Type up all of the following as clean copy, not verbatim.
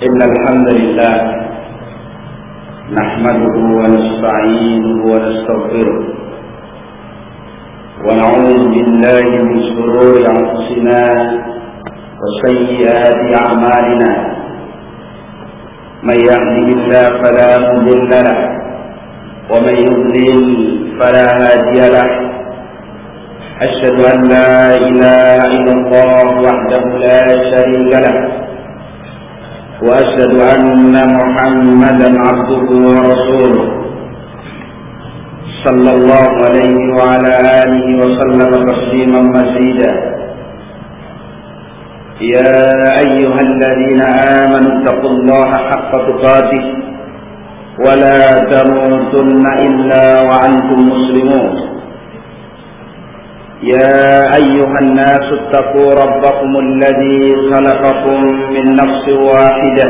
إن الحمد لله نحمده ونستعينه ونستغفره ونعوذ بالله من شرور أنفسنا وسيئات أعمالنا من يهده الله فلا مضل له ومن يضلل فلا هادي له أشهد أن لا إله إلا الله وحده لا شريك له وأشهد أن محمدا عبده ورسوله صلى الله عليه وعلى آله وسلم تسليما مزيدا يا أيها الذين آمنوا اتقوا الله حق تقاته ولا تموتن إلا وأنتم مسلمون يا أيها الناس اتقوا ربكم الذي خلقكم من نفس واحدة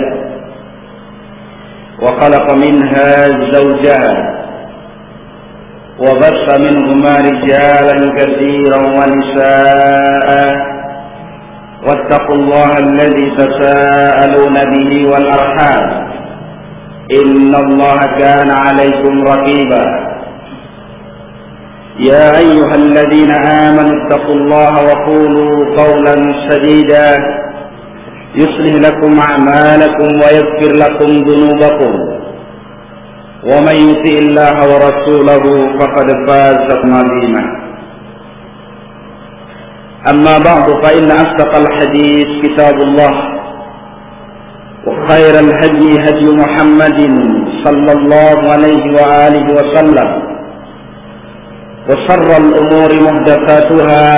وخلق منها زوجها وبث منهما رجالا كثيرا ونساء واتقوا الله الذي تساءلون به والأرحام إن الله كان عليكم رقيبا يا أيها الذين آمنوا اتقوا الله وقولوا قولا سديدا يصلح لكم أعمالكم ويغفر لكم ذنوبكم ومن يطع الله ورسوله فقد فاز عظيما أما بعد فإن أصدق الحديث كتاب الله وخير الهدي هدي محمد صلى الله عليه وآله وسلم وشر الأمور محدثاتها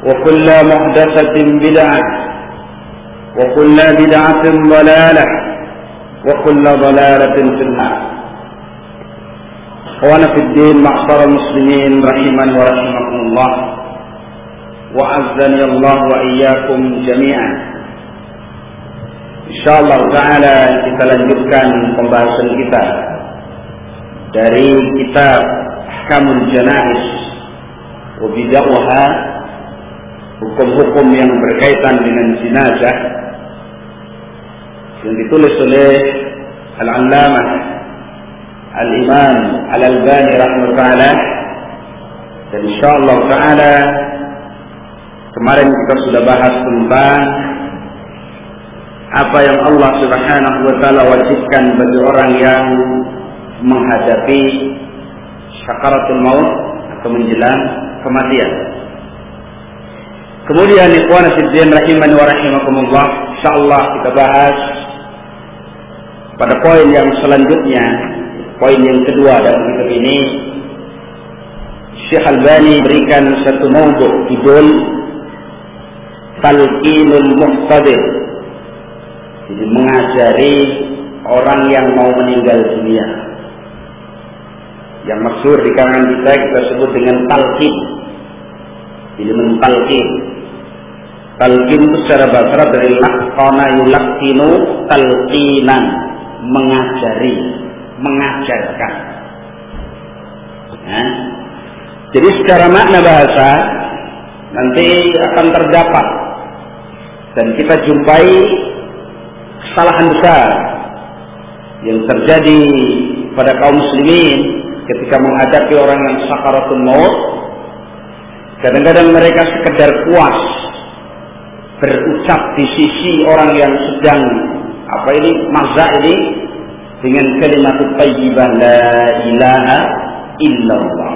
وكل محدثة بدعة وكل بدعة ضلالة وكل ضلالة في النار. أخوانا في الدين معشر المسلمين رحمن ورحمكم الله وعزني الله وإياكم جميعا. Insyaallah ta'ala kita lanjutkan pembahasan kita dari kitab Ahkamul Janaiz wa Bid'ahha, hukum-hukum yang berkaitan dengan jenazah, yang ditulis oleh Al-Allamah Al-Imam Al-Albani rahimahullah. Dan insyaallah ta'ala kemarin kita sudah bahas tentang apa yang Allah Subhanahu wa taala wajibkan bagi orang yang menghadapi sakaratul maut atau menjelang kematian. Kemudian ikhwan fillah rahimani wa rahimakumullah, insyaallah kita bahas pada poin yang selanjutnya, poin yang kedua dalam kitab ini. Syekh Albani berikan satu maudhu judul Talqinul Muhtadir, jadi mengajari orang yang mau meninggal dunia. Yang masyhur di kalangan kita sebut dengan talqin. Jadi mentalqin. Talqin itu secara bahasa Arab dari laqana yulaqinu talqinan, mengajari, mengajarkan. Nah, jadi secara makna bahasa nanti akan terdapat dan kita jumpai kesalahan besar yang terjadi pada kaum muslimin ketika menghadapi orang yang sakaratul maut. Kadang-kadang mereka sekedar puas berucap di sisi orang yang sedang mazak ini dengan kalimat thayyibah la ilaha illallah.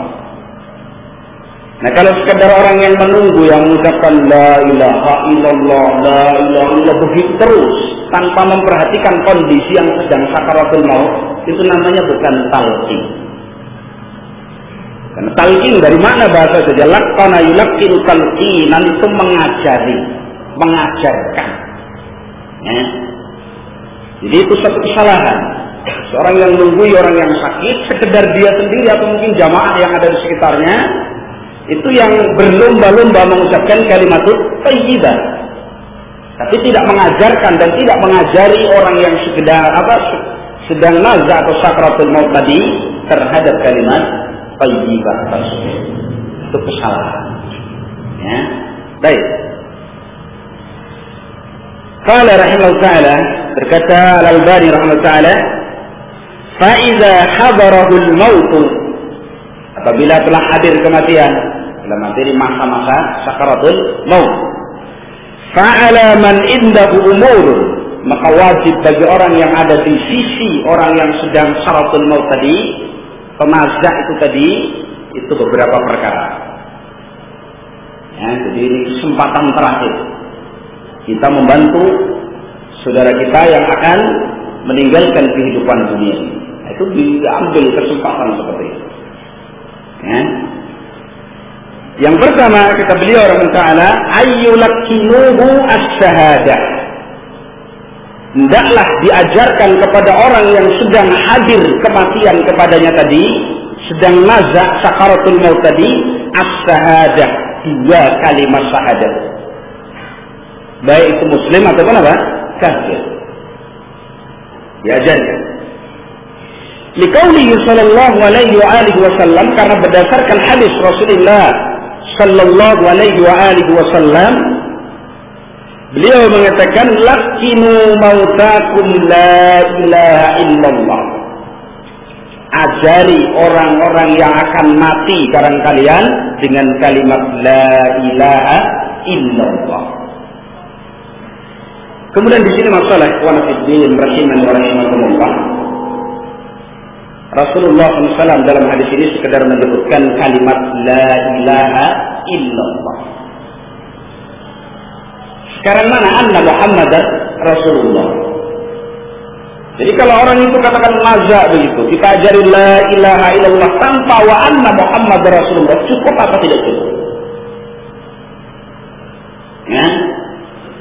Nah, kalau sekedar orang yang menunggu yang mengucapkan la ilaha illallah, la ilaha illallah begitu terus tanpa memperhatikan kondisi yang sedang sakaratul maut, itu namanya bukan talqin. Karena talqin dari mana bahasa saja, laqana yulaqinu talqinan, itu mengajari, mengajarkan. Ya. Jadi itu satu kesalahan. Seorang yang menunggui orang yang sakit, sekedar dia sendiri atau mungkin jamaah yang ada di sekitarnya, itu yang berlomba-lomba mengucapkan kalimat thayyibah, tapi tidak mengajarkan dan tidak mengajari orang yang sedang nazar atau sakratul maut tadi terhadap kalimat thayyibah tersebut. Itu kesalahan. Ya. Baik. Qala rahimahullah ta'ala berkata Al-Albani rahimahullah, fa idza hadarahul maut, apabila telah hadir kematian, dalam materi masa-masa sakaratul maut, fa'ala man indahu umur, maka wajib bagi orang yang ada di sisi orang yang sedang sakaratul maut tadi, pemazah itu tadi, itu beberapa perkara. Ya, jadi ini kesempatan terakhir kita membantu saudara kita yang akan meninggalkan kehidupan dunia. Itu diambil kesempatan seperti itu. Ya. Yang pertama kata beliau rahimahullah taala, ayyulakinuhu as-syahadah. Hendaklah diajarkan kepada orang yang sedang hadir kematian kepadanya tadi, sedang nazak sakaratul maut tadi, as-syahadah, 2 kalimat syahadat. Baik itu muslim ataupun apa? Kafir. Diajarkan. Liqaulihi sallallahu alaihi wa alihi wasallam, karena berdasarkan hadis Rasulullah sallallahu alaihi wa alihi wasallam, beliau mengatakan, lakinu mautakum la ilaha illallah. Ajari orang-orang yang akan mati karena kalian dengan kalimat la ilaha illallah. Kemudian di sini masalah ikhwan fillah rahimani wa rahimakumullah. Rasulullah SAW dalam hadis ini sekedar menyebutkan kalimat la ilaha illallah. Sekarang mana anna Muhammad Rasulullah? Jadi kalau orang itu katakan mazak begitu, kita ajari la ilaha illallah tanpa wa anna Muhammad Rasulullah, cukup apa tidak cukup? Ya.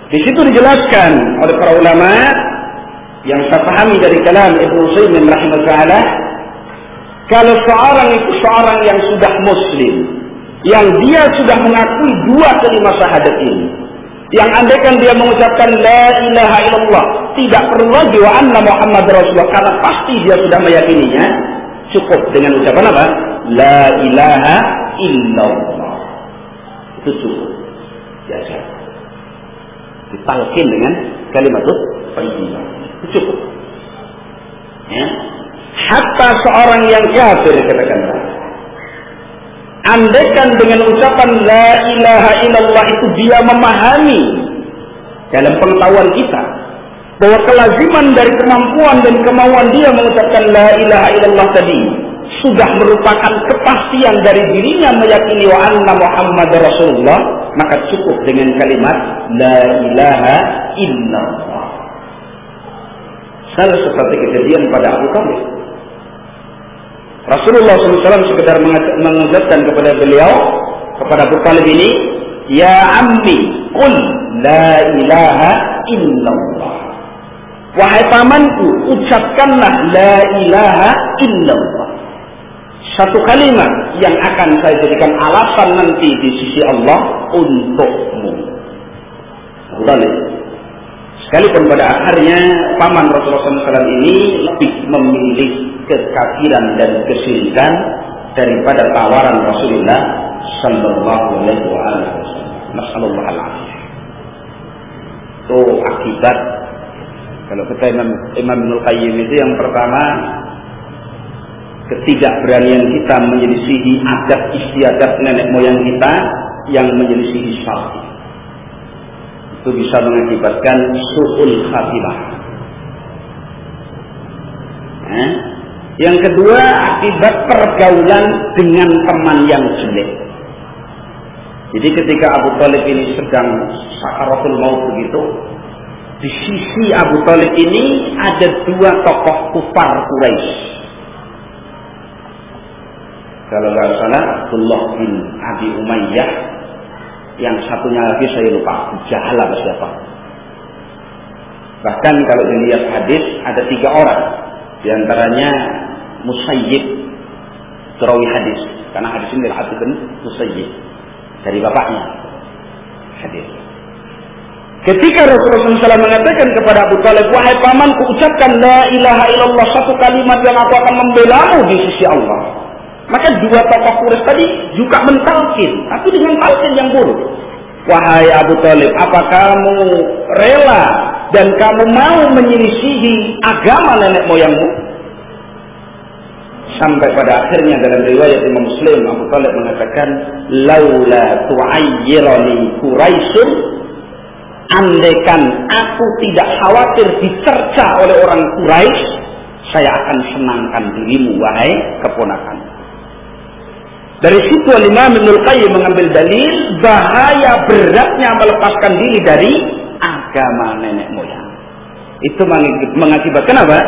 Di situ dijelaskan oleh para ulama yang saya pahami dari kalam Ibnu Utsaimin rahimahullah, kalau seorang itu seorang yang sudah muslim, yang dia sudah mengakui 2 kalimat syahadat ini, yang andaikan dia mengucapkan la ilaha illallah, tidak perlu lagi wa anna Muhammad Rasulullah, karena pasti dia sudah meyakininya, cukup dengan ucapan apa? La ilaha illallah. Itu cukup. Biasa. Ditalkin dengan kalimat itu penting. Itu cukup. Ya. Hatta seorang yang kafir, katakanlah, andaikan dengan ucapan la ilaha illallah itu dia memahami dalam pengetahuan kita bahwa kelaziman dari kemampuan dan kemauan dia mengucapkan la ilaha illallah tadi sudah merupakan kepastian dari dirinya meyakini wa anna Muhammad Rasulullah, maka cukup dengan kalimat la ilaha illallah. Salah seperti kejadian pada Abu Talib. Rasulullah SAW sekedar mengucapkan kepada beliau, kepada Abu Talib ini, ya ammi, qul la ilaha illallah. Wahai pamanku, ucapkanlah la ilaha illallah. Satu kalimat yang akan saya jadikan alasan nanti di sisi Allah untukmu. Abu Talib. Sekalipun pada akhirnya paman Rasulullah SAW ini lebih memilih kekafiran dan kesyirikan daripada tawaran Rasulullah sallallahu alaihi wasallam. Nasallallahu alaihi. Itu akibat kalau kata Imam Ibnu Qayyim itu yang pertama, ketidakberanian kita menyelisihi adat istiadat nenek moyang kita yang menyelisihi syar'i. Itu bisa mengakibatkan su'ul khatimah. Yang kedua, akibat pergaulan dengan teman yang jelek. Jadi ketika Abu Talib ini sedang sakaratul maut begitu, di sisi Abu Talib ini ada 2 tokoh kufar Quraisy. Kalau nggak salah Abdullah bin Abi Umayyah, yang satunya lagi saya lupa, Abu Jahal atau siapa. Bahkan kalau dilihat hadis ada 3 orang, di antaranya Musayyib perawi hadis, karena hadis ini adalah hadis Musayyib dari bapaknya hadis. Ketika Rasulullah SAW mengatakan kepada Abu Talib, wahai pamanku, ucapkan la ilaha illallah, satu kalimat yang aku akan membelamu di sisi Allah. Maka 2 tokoh Quraisy tadi juga mentalkin, tapi dengan talkin yang buruk. Wahai Abu Talib, apa kamu rela dan kamu mau menyelisihi agama nenek moyangmu. Sampai pada akhirnya dalam riwayat Imam Muslim, Abu Thalib mengatakan, laula tu'ayyirani Quraisyun, andaikan aku tidak khawatir dicerca oleh orang Quraisy, saya akan senangkan dirimu wahai keponakan. Dari situ Imam Ibnul Qayyim mengambil dalil bahaya beratnya melepaskan diri dari agama nenek moyang. Itu mengakibatkan apa?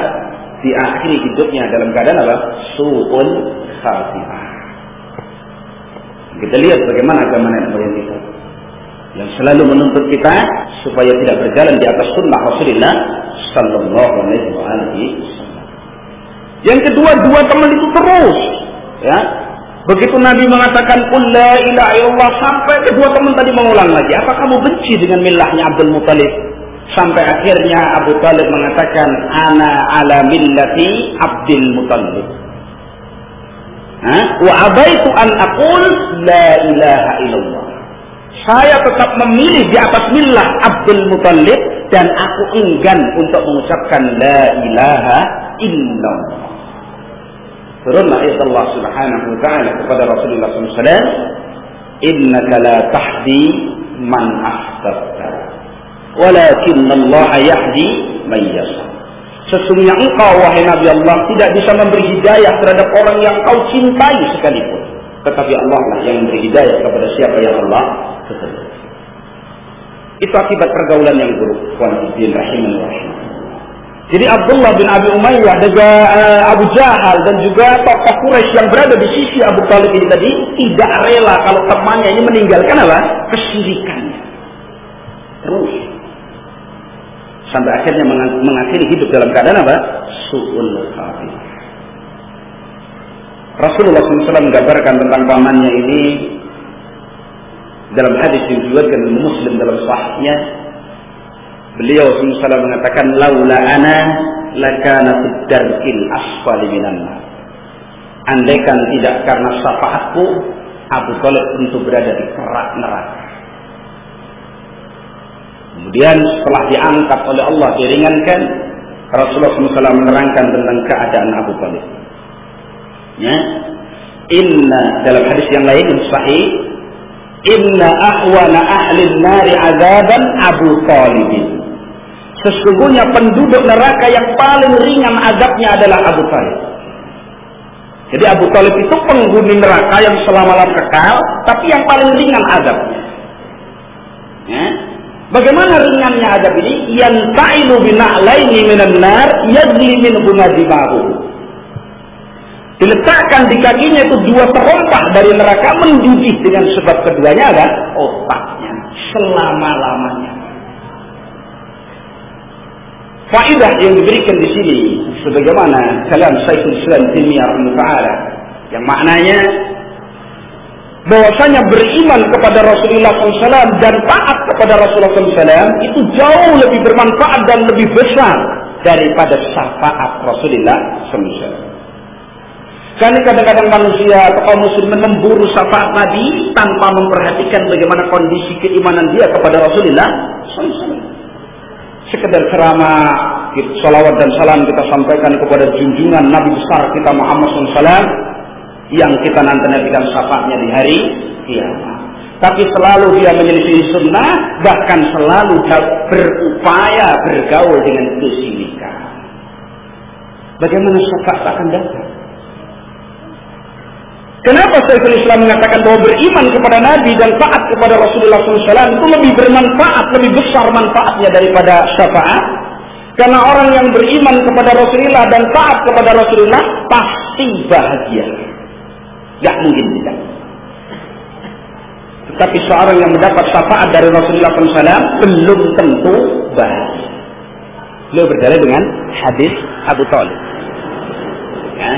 Diakhiri hidupnya dalam keadaan apa? Su'ul khatimah. Kita lihat bagaimana agama nenek moyang kita yang selalu menuntut kita supaya tidak berjalan di atas sunnah Rasulullah sallallahu alaihi wasallam. Yang kedua, dua teman itu terus, ya. Begitu Nabi mengatakan qul la ilaha illallah, sampai kedua teman tadi mengulang lagi, apa kamu benci dengan millahnya Abdul Muthalib? Sampai akhirnya Abu Thalib mengatakan, ana ala millati Abdul Muthalib. Wa abaitu an aqul la ilaha illallah. Saya tetap memilih di atas millah Abdul Muthalib dan aku enggan untuk mengucapkan la ilaha illallah. Turunlah ayat Allah Subhanahu wa taala kepada Rasulullah SAW, innaka la tahdi man ahbabta walakinna Allah yahdi man yasha. Sesungguhnya engkau wahai Nabi Allah tidak bisa memberi hidayah terhadap orang yang kau cintai sekalipun, tetapi Allah lah yang memberi hidayah kepada siapa yang Allah kehendaki. Itu akibat pergaulan yang buruk. Jadi Abdullah bin Abi Umayyah, juga Abu Jahal dan juga tokoh Quraisy yang berada di sisi Abu Thalib ini tadi tidak rela kalau temannya ini meninggalkan apa? Kesyirikannya. Terus sampai akhirnya mengakhiri hidup dalam keadaan apa? Su'ul khatimah. Rasulullah SAW menggambarkan tentang pamannya ini dalam hadis yang diriwayatkan Muslim dalam sahihnya. Beliau SAW mengatakan, laula ana lakana fid darkil asfali minan nar. Andaikan tidak karena syafaatku, Abu Thalib tentu berada di kerak neraka. Kemudian setelah diangkat oleh Allah, diringankan, Rasulullah SAW menerangkan tentang keadaan Abu Thalib. Ya, inna dalam hadis yang lain sahih, inna ahwana ahli nari azaban Abu Thalib. Sesungguhnya penduduk neraka yang paling ringan azabnya adalah Abu Thalib. Jadi Abu Thalib itu penghuni neraka yang selama-lamanya kekal, tapi yang paling ringan azabnya. Ya. Bagaimana ringannya azab ini? Yanta'ilu bina'laini minan nar yajli minhu nadibahu. Diletakkan di kakinya itu dua terompah dari neraka, mendidih dengan sebab keduanya adalah otaknya selama-lamanya. Faidah yang diberikan di sini sebagaimana kalam Syekhul Islam Taimiyah rahimahullah, yang maknanya bahwasanya beriman kepada Rasulullah SAW dan taat kepada Rasulullah SAW itu jauh lebih bermanfaat dan lebih besar daripada syafaat Rasulullah SAW. Karena kadang-kadang manusia atau kaum muslimin memburu syafaat Nabi tanpa memperhatikan bagaimana kondisi keimanan dia kepada Rasulullah SAW. Sekedar ceramah, salawat dan salam kita sampaikan kepada junjungan Nabi besar kita Muhammad SAW yang kita nanti-nantikan syafaatnya di hari kiamat. Tapi selalu dia menyelisih sunnah, bahkan selalu berupaya bergaul dengan kesyirikan. Bagaimana syafaat akan datang? Kenapa Syekhul Islam mengatakan bahwa beriman kepada Nabi dan taat kepada Rasulullah SAW itu lebih bermanfaat, lebih besar manfaatnya daripada syafaat? Karena orang yang beriman kepada Rasulullah dan taat kepada Rasulullah pasti bahagia. Gak mungkin tidak. Tetapi seorang yang mendapat syafaat dari Rasulullah SAW belum tentu bahagia. Beliau berdalil dengan hadis Abu Thalib. Ya.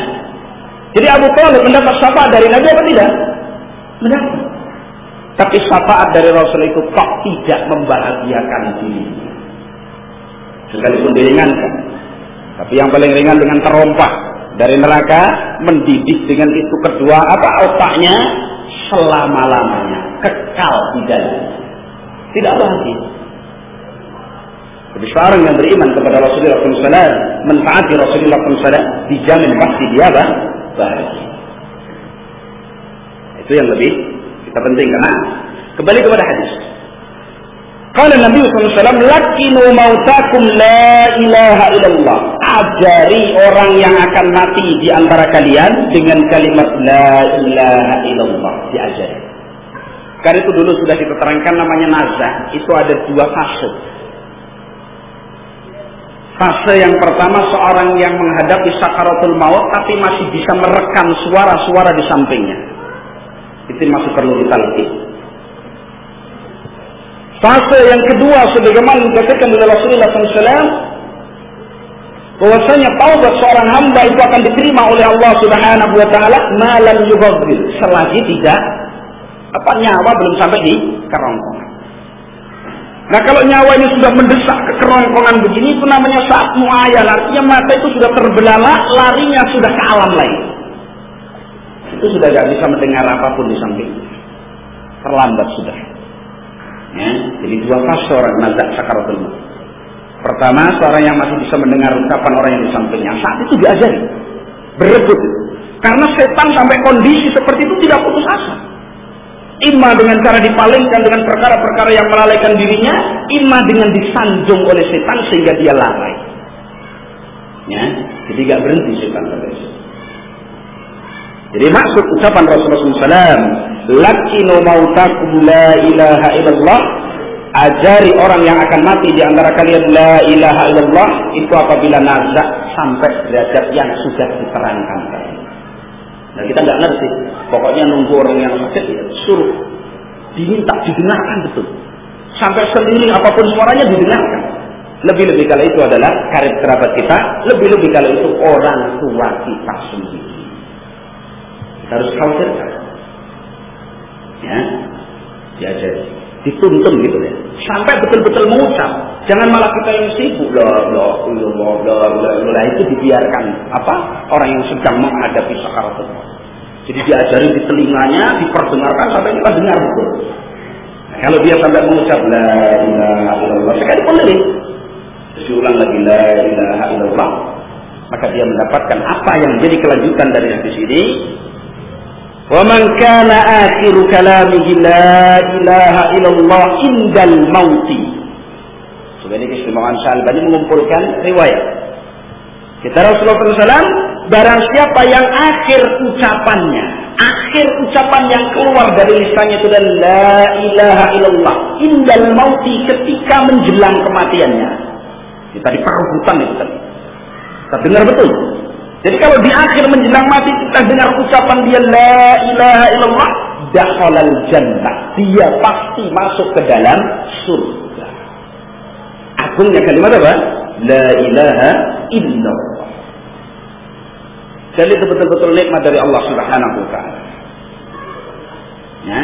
Jadi Abu Thalib mendapat syafaat dari Nabi apa tidak? Mendapat. Tapi syafaat dari Rasul itu tak tidak membahagiakan dirinya. Sekalipun diringankan. Tapi yang paling ringan dengan terompah dari neraka, mendidih dengan itu kedua otaknya selama-lamanya, kekal di dalam. Tidak bahagia. Jadi seorang yang beriman kepada Rasulullah SAW, mentaati Rasulullah SAW, dijamin pasti dia bahagia. Itu yang lebih kita pentingkan. Nah, kembali kepada hadis. Qala Nabi SAW, lakinu mautakum la ilaha illallah. Ajari orang yang akan mati di antara kalian dengan kalimat la ilaha illallah. Diajari. Karena itu dulu sudah diterangkan namanya nazah. Itu ada dua fase. Fase yang pertama seorang yang menghadapi sakaratul maut tapi masih bisa merekam suara-suara di sampingnya. Itu masih perlu ditalqin. Fase yang kedua sebagaimana dikatakan oleh Rasulullah SAW, bahwasanya taubat seorang hamba itu akan diterima oleh Allah Subhanahu wa taala malam yughadhir, selagi tidak nyawa belum sampai di kerongkongan. Nah, kalau nyawa ini sudah mendesak ke kerongkongan begini, itu namanya saat muayyan, artinya mata itu sudah terbelalak, larinya sudah ke alam lain. Itu sudah tidak bisa mendengar apapun di sampingnya. Terlambat sudah. Ya, jadi dua fase orang nazak sakaratul maut. Pertama, seorang yang masih bisa mendengar ucapan orang yang di sampingnya. Saat itu diajari, berebut. Karena setan sampai kondisi seperti itu tidak putus asa. Ima dengan cara dipalingkan dengan perkara-perkara yang melalaikan dirinya, ima dengan disanjung oleh setan sehingga dia lalai. Ya, jadi gak berhenti setan sampai itu. Jadi maksud ucapan Rasulullah SAW, lakinu mautakum la ilaha illallah, ajari orang yang akan mati di antara kalian la ilaha illallah, itu apabila nazak sampai derajat yang sudah diterangkan tadi. Nah, kita nggak ngerti, pokoknya nunggu orang yang sakit ya, suruh diminta didengarkan betul, sampai sendiri apapun suaranya didengarkan. Lebih-lebih kalau itu adalah karib kerabat kita, lebih-lebih kalau itu orang tua kita sendiri. Kita harus khawatirkan, ya, diajari, dituntun gitu ya, sampai betul-betul mengucap. Jangan malah kita yang sibuk, lah itu dibiarkan orang yang sedang menghadapi sakaratul maut. Jadi diajari di telinganya, diperdengarkan sampai kita dengar betul. Nah, kalau dia sampai mengucap la ilaha illallah sekali pun lagi, diulang lagi la ilaha illallah, maka dia mendapatkan apa yang menjadi kelanjutan dari hadis ini. Wa man kana akhiru kalamihi la ilaha illallah indal mauti. Ini keistimewaan Syalbani mengumpulkan riwayat. Kita Rasulullah SAW, barang siapa yang akhir ucapan yang keluar dari lisannya itu dan la ilaha illallah indal mauti, ketika menjelang kematiannya. Kita di perebutan itu tadi. Kita dengar betul. Jadi kalau di akhir menjelang mati kita dengar ucapan dia la ilaha illallah, dakhalal jannah, dia pasti masuk ke dalam surga. Agungnya kalimat apa? La ilaha illallah. Jadi itu betul-betul nikmat dari Allah Subhanahu wa taala. Ya.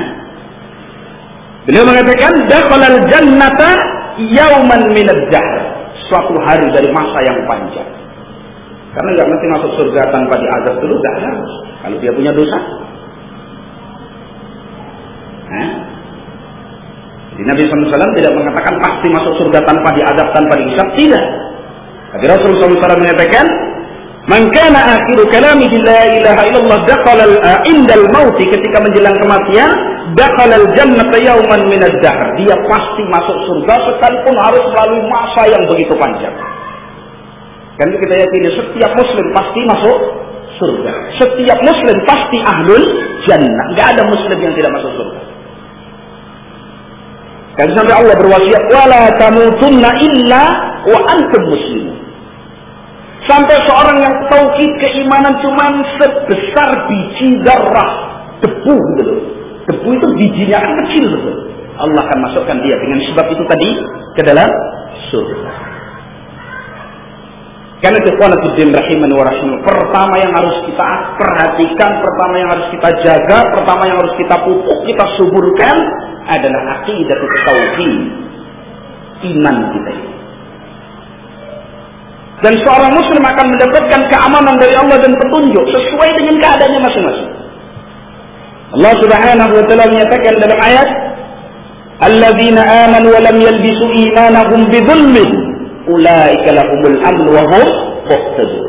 Beliau mengatakan dakhalal jannata yauman min ad-dahr, suatu hari dari masa yang panjang. Karena enggak mesti masuk surga tanpa diazab dulu, enggak harus. Kalau dia punya dosa. Jadi Nabi SAW tidak mengatakan pasti masuk surga tanpa diazab, tanpa dihisab, tidak. Tapi Rasulullah SAW mengatakan, man kana akhiru kalamihi la ilaha illallah dakhala indal mauti, ketika menjelang kematian, dakhala al-jannata yauman min ad-dahr, dia pasti masuk surga sekalipun harus melalui masa yang begitu panjang. Kan kita yakini setiap muslim pasti masuk surga. Setiap muslim pasti ahlul jannah. Enggak ada muslim yang tidak masuk surga. Kan sampai Allah berwasiat, wala tamutunna illa wa antum muslimun. Sampai seorang yang tauhid keimanan cuman sebesar biji darah debu gitu. Debu itu bijinya kan kecil betul. Allah akan masukkan dia dengan sebab itu tadi ke dalam surga. Karena ikhwanafiddin rahimani wa rahimakumullah, pertama yang harus kita perhatikan, pertama yang harus kita jaga, pertama yang harus kita pupuk, kita suburkan adalah aqidah tauhid, iman kita ini. Dan seorang muslim akan mendapatkan keamanan dari Allah dan petunjuk sesuai dengan keadaannya masing-masing. Allah Subhanahu wa taala menyatakan dalam ayat, "Alladzina amanu wa lam yalbisu imanahum bidzulmin ulaika lahumul amnu wa hum muhtadun.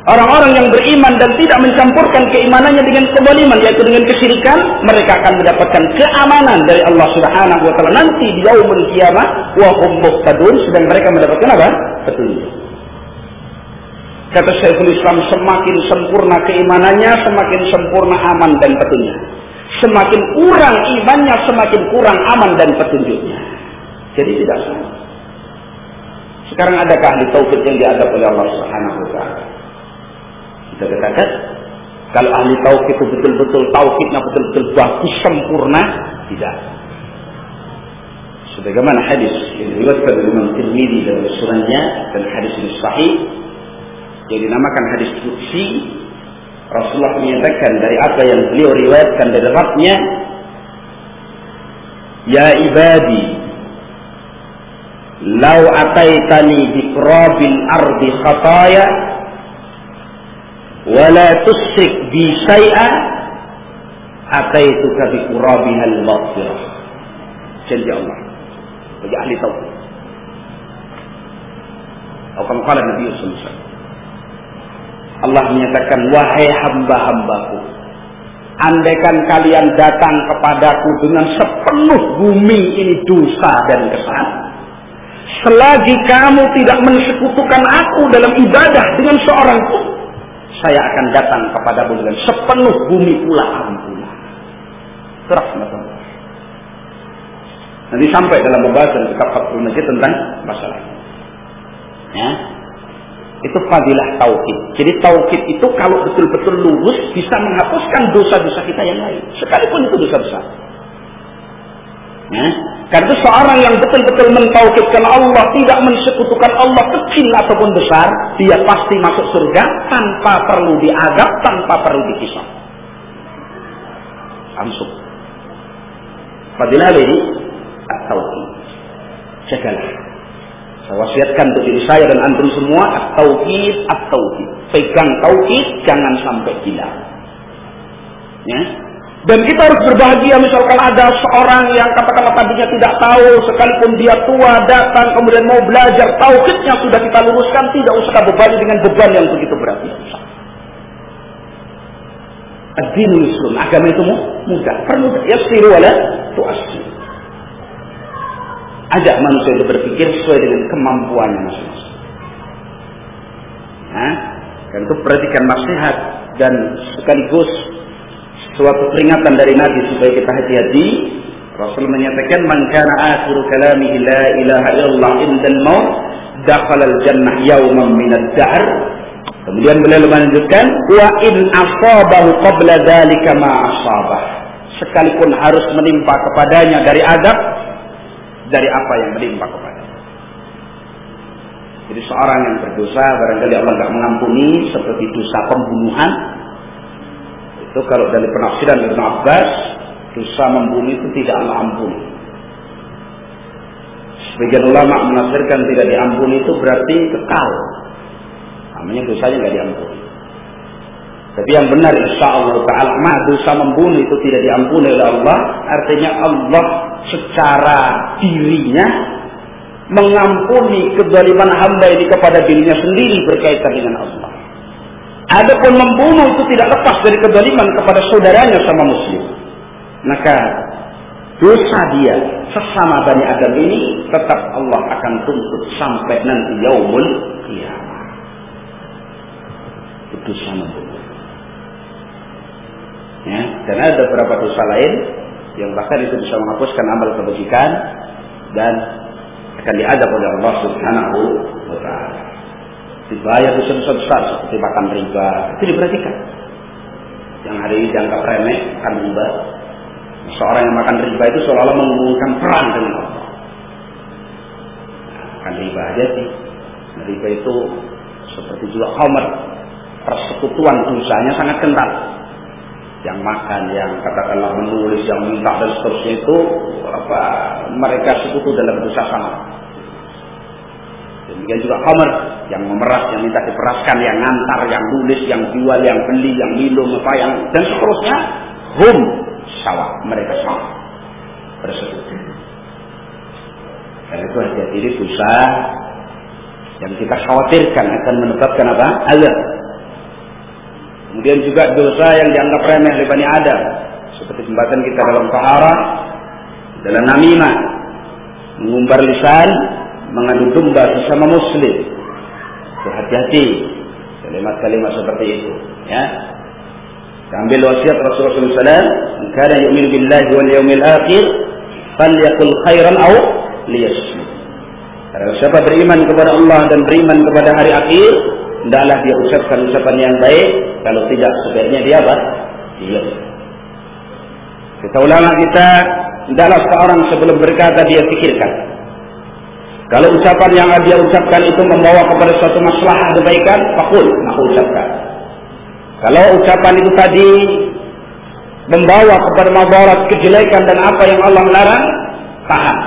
Orang-orang yang beriman dan tidak mencampurkan keimanannya dengan kezaliman, yaitu dengan kesyirikan, mereka akan mendapatkan keamanan dari Allah Subhanahu wa taala nanti di yaumul qiyamah wa hum muhtadun, sedang mereka mendapatkan apa? Petunjuk. Kata Syekhul Islam, semakin sempurna keimanannya, semakin sempurna aman dan petunjuk. Semakin kurang imannya, semakin kurang aman dan petunjuknya. Jadi tidak sama. Sekarang adakah ahli tauhid yang diadab oleh Allah Subhanahu wa taala? Kita katakan, kalau ahli tauhid itu betul-betul tauhidnya betul-betul bagus sempurna, tidak. Sebagaimana hadis yang diriwayatkan oleh Imam Tirmidzi dalam sunannya dan hadis ini sahih yang dinamakan hadis qudsi, Rasulullah menyatakan dari apa yang beliau riwayatkan dari Rabbnya, ya ibadi, lau ataitani biqrabil ardi khataya wala tusyrik bi syai'a ataituka biqrabihal maghfirah. Janji Allah bagi ahli tauhid. Atau kala Nabi sallallahu alaihi wasallam, Allah menyatakan, wahai hamba-hambaku, andaikan kalian datang kepadaku dengan sepenuh bumi ini dosa dan kesalahan, selagi kamu tidak mensekutukan aku dalam ibadah dengan seorang pun, saya akan datang kepadamu dengan sepenuh bumi pula ampunan. Rahmat Allah. Nanti sampai dalam pembahasan kitab Fathul Majid tentang masalah ini. Ya. Itu fadilah tauhid. Jadi tauhid itu kalau betul-betul lurus bisa menghapuskan dosa-dosa kita yang lain, sekalipun itu dosa besar. Ya. Karena seorang yang betul-betul mentauhidkan Allah, tidak mensekutukan Allah kecil ataupun besar, dia pasti masuk surga tanpa perlu diadab, tanpa perlu dihisab. Langsung. Fadilah ini at-tauhid. Jagalah. Saya wasiatkan untuk diri saya dan antum semua, at-tauhid, at-tauhid. Pegang tauhid, jangan sampai hilang. Ya. Dan kita harus berbahagia misalkan ada seorang yang katakanlah tadinya tidak tahu, sekalipun dia tua datang kemudian mau belajar, tauhidnya sudah kita luruskan, tidak usah bebani dengan beban yang begitu berat. Ad-dinul Islam, agama itu mudah, perlu yassiru wala tu'assir. Ajak manusia itu berpikir sesuai dengan kemampuannya masing-masing. Nah, dan itu perhatikan nasihat dan sekaligus suatu peringatan dari Nabi supaya kita hati-hati. Rasul menyatakan, man kana akhiru kalamihi la ilaha illallah indal maut dakhala al jannah yawman min ad-dahr. Kemudian beliau melanjutkan, wa in asabahu qabla dzalika ma asabah. Sekalipun harus menimpa kepadanya dari adab, dari apa yang menimpa kepadanya. Jadi seorang yang berdosa barangkali Allah tidak mengampuni, seperti dosa pembunuhan. Itu kalau dari penafsiran Ibnu Abbas, dosa membunuh itu tidak Allah ampuni. Sebagian ulama menafsirkan tidak diampuni itu berarti kekal, namanya dosanya nggak diampuni. Tapi yang benar insyaallah ta'ala, dosa membunuh itu tidak diampuni oleh Allah, artinya Allah secara dirinya mengampuni kezaliman hamba ini kepada dirinya sendiri berkaitan dengan Allah. Adapun membunuh itu tidak lepas dari kezaliman kepada saudaranya sama muslim. Maka dosa dia sesama Bani Adam ini tetap Allah akan tuntut sampai nanti yaumul qiyamah. Itu dosa membunuh. Ya, dan ada beberapa dosa lain yang bahkan itu bisa menghapuskan amal kebajikan dan akan diadab oleh Allah Subhanahu wa taala. Dibayar dosa-dosa besar seperti makan riba, itu diperhatikan. Yang hari ini dianggap remeh, makan riba. Seorang yang makan riba itu seolah-olah menghubungkan perang dengan Allah. Nah, makan riba aja sih. Riba itu seperti juga khamr, persekutuan dosanya sangat kental. Yang makan, yang katakanlah menulis, yang minta dan seterusnya itu mereka sekutu dalam dosa sama. Demikian juga khamr, yang memeras, yang minta diperaskan, yang ngantar, yang nulis, yang jual, yang beli, yang minum, apa yang dan seterusnya, hum sawa, mereka sama bersekutu. Karena itu hati-hati, ini dosa yang kita khawatirkan akan menyebabkan apa? Azab. Kemudian juga dosa yang dianggap remeh oleh Bani Adam, seperti pembahasan kita dalam taharah, dalam namimah, mengumbar lisan, mengadu domba sesama muslim. Hati-hati kalimat-kalimat seperti itu, ya. Ambil wasiat Rasulullah SAW, "Kana yu'minu billahi wal yawmil akhir, falyaqul khairan aw liyasmut." Kalau siapa beriman kepada Allah dan beriman kepada hari akhir, hendaklah dia ucapkan ucapan yang baik. Kalau tidak, sebaiknya dia apa? Diam. Kata ulama kita, hendaklah seorang sebelum berkata dia pikirkan. Kalau ucapan yang dia ucapkan itu membawa kepada suatu maslahah kebaikan, fakul, maka ucapkan. Kalau ucapan itu tadi membawa kepada madarat, kejelekan dan apa yang Allah melarang, tahan,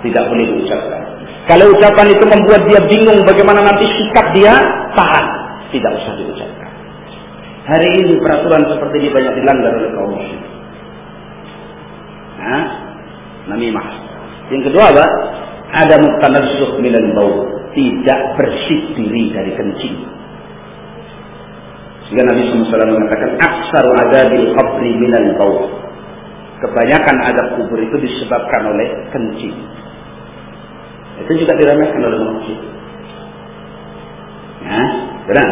tidak boleh diucapkan. Kalau ucapan itu membuat dia bingung bagaimana nanti sikap dia, tahan, tidak usah diucapkan. Hari ini peraturan seperti ini banyak dilanggar oleh kaum muslim. Namimah. Yang kedua apa? Ada mutanazzuh minal baul, tidak bersih diri dari kencing. Sehingga Nabi SAW mengatakan aksaru adabil qabri minal baul. Kebanyakan adab kubur itu disebabkan oleh kencing. Itu juga diremehkan oleh manusia. Ya, benar.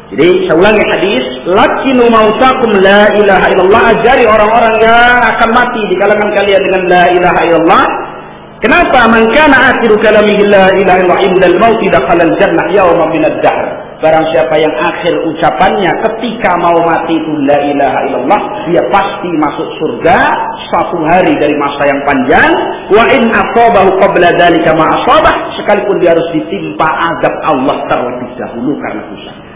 Jadi saya ulangi hadis, lakinu mautakum la ilaha illallah, ajari orang-orang yang akan mati di kalangan kalian dengan la ilaha illallah. Kenapa? Man kana akhiru kalamihi la ilaha illallah indal maut dakhala al-jannah yawma min ad-dahr. Barang siapa yang akhir ucapannya ketika mau mati itu la ilaha illallah, dia pasti masuk surga satu hari dari masa yang panjang. Wa in asabahu qabla dzalika ma asabah, sekalipun dia harus ditimpa azab Allah terlebih dahulu karena dosanya.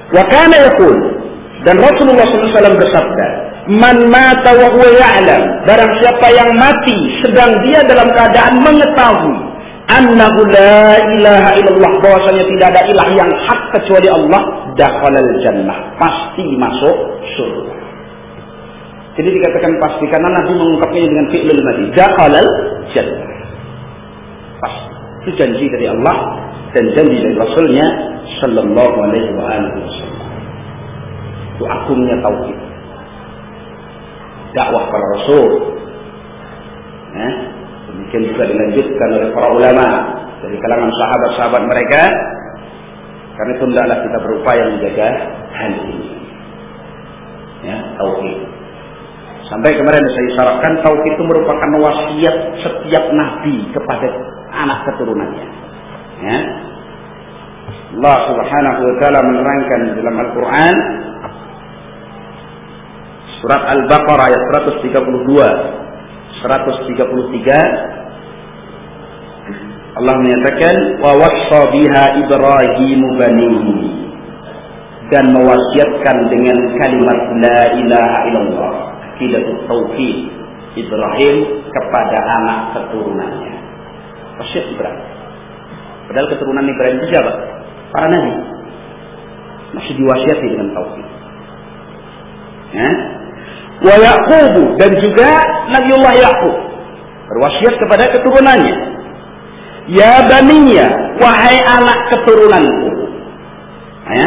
Wa kana yaqul, dan Rasulullah SAW bersabda, man mata wa huwa ya'lam, barang siapa yang mati sedang dia dalam keadaan mengetahui annahu la ilaha illallah, bahwasanya tidak ada ilah yang hak kecuali Allah, dakhalal jannah, pasti masuk surga. Jadi dikatakan pasti karena Nabi mengungkapnya dengan fi'lul madhi, dakhalal jannah, pasti. Itu janji dari Allah dan janji dari Rasulnya sallallahu alaihi wasallam. Itu agungnya tauhid, dakwah para Rasul. Demikian juga dilanjutkan oleh para ulama dari kalangan sahabat-sahabat mereka. Karena itu hendaklah kita berupaya menjaga hal ini, ya, tauhid. Sampai kemarin saya isyaratkan, tauhid itu merupakan wasiat setiap nabi kepada anak keturunannya. Ya. Allah Subhanahu wa taala menerangkan dalam Al-Qur'an surat Al-Baqarah ayat 132, 133, Allah menyatakan wa wassa biha Ibrahim banihi, dan mewasiatkan dengan kalimat la ilaha illallah, aqidatut tauhid, Ibrahim kepada anak keturunannya. Wasiat Ibrahim. Padahal keturunan Ibrahim itu siapa? Para nabi. Masih diwasiati dengan tauhid. Ya. Wa Yaqub, dan juga Nabiullah Yaqub berwasiat kepada keturunannya. Ya baniya, wahai anak keturunanku. Ya.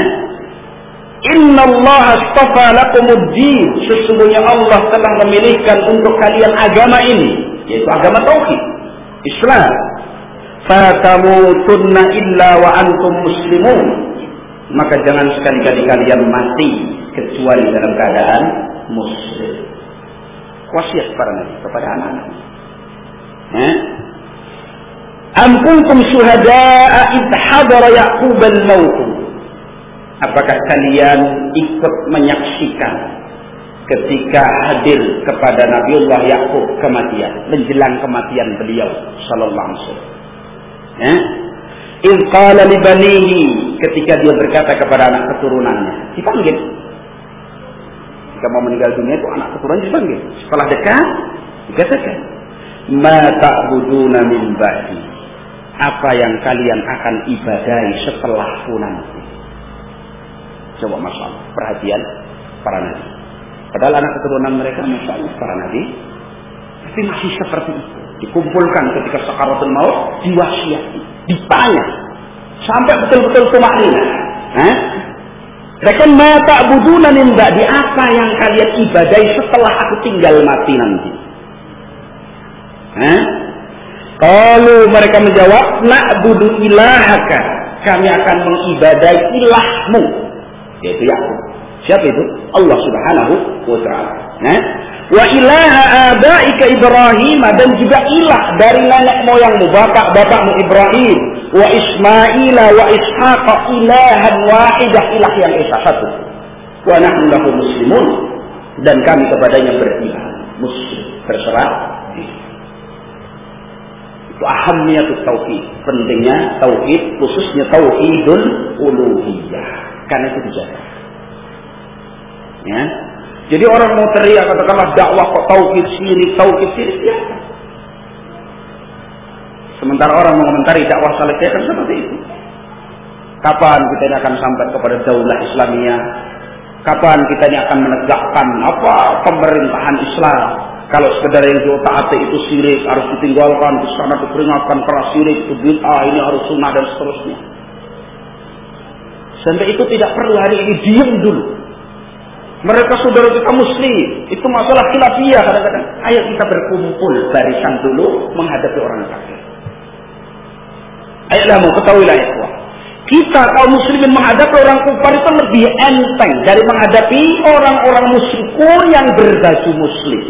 Innallaha astafa lakumuddin, sesungguhnya Allah telah memilihkan untuk kalian agama ini, yaitu agama tauhid, Islam. Fatamutunna illa wa antum muslimun, maka jangan sekali-kali kalian mati kecuali dalam keadaan muslim. Wasiat para nabi kepada anak-anak. Am kuntum syuhada'a id hadara Ya'qub al-maut, apakah kalian ikut menyaksikan ketika hadir kepada Nabiullah Ya'qub kematian, menjelang kematian beliau sallallahu alaihi wasallam? In qala li banihi, ketika dia berkata kepada anak keturunannya, dipanggil. Jika mau meninggal dunia itu anak keturunan dipanggil. Setelah dekat dikatakan, ma ta'buduna min ba'di, apa yang kalian akan ibadahi setelahku nanti. Coba masalah perhatian para nabi. Padahal anak keturunan mereka masalah para nabi. Tapi masih seperti itu. Dikumpulkan ketika sakaratul maut, diwasiati, ditanya sampai betul-betul tumaknina. Bahkan ma ta'buduna min ba'di, apa yang kalian ibadai setelah aku tinggal mati nanti? Kalau mereka menjawab, na'budu ilahaka, kami akan mengibadai ilahmu, yaitu Yakub. Siapa itu? Allah Subhanahu wa ta'ala. Wa ilaha abaika Ibrahim, dan juga ilah dari nenek moyangmu, bapak-bapakmu Ibrahim, wa Ismail wa Ishaq, ilahan wahidah, ilah yang esa satu. Wa nahnu lahu muslimun, dan kami kepadanya beriman, muslim, berserah diri. Itu ahamiyatut tauhid, pentingnya tauhid, khususnya tauhidul uluhiyah, karena itu dijaga. Ya. Jadi orang mau teriak katakanlah dakwah kok tauhid syirik ya. Sementara orang mengomentari dakwah salafiyah kan seperti itu. Kapan kita ini akan sampai kepada daulah Islamiyah? Kapan kita ini akan menegakkan pemerintahan Islam? Kalau sekedar yang taat itu syirik, harus ditinggalkan, di sana diperingatkan keras syirik, itu bid'ah, ini harus sunnah dan seterusnya. Sampai itu tidak perlu hari ini diam dulu. Mereka saudara kita muslim, itu masalah khilafiyah kadang-kadang. Ayo kita berkumpul barisan dulu menghadapi orang kafir. Ayolah mau ketahuilah ya Allah. Kita kaum muslimin menghadapi orang kafir itu lebih enteng dari menghadapi orang-orang musyrikun yang berbaju muslim.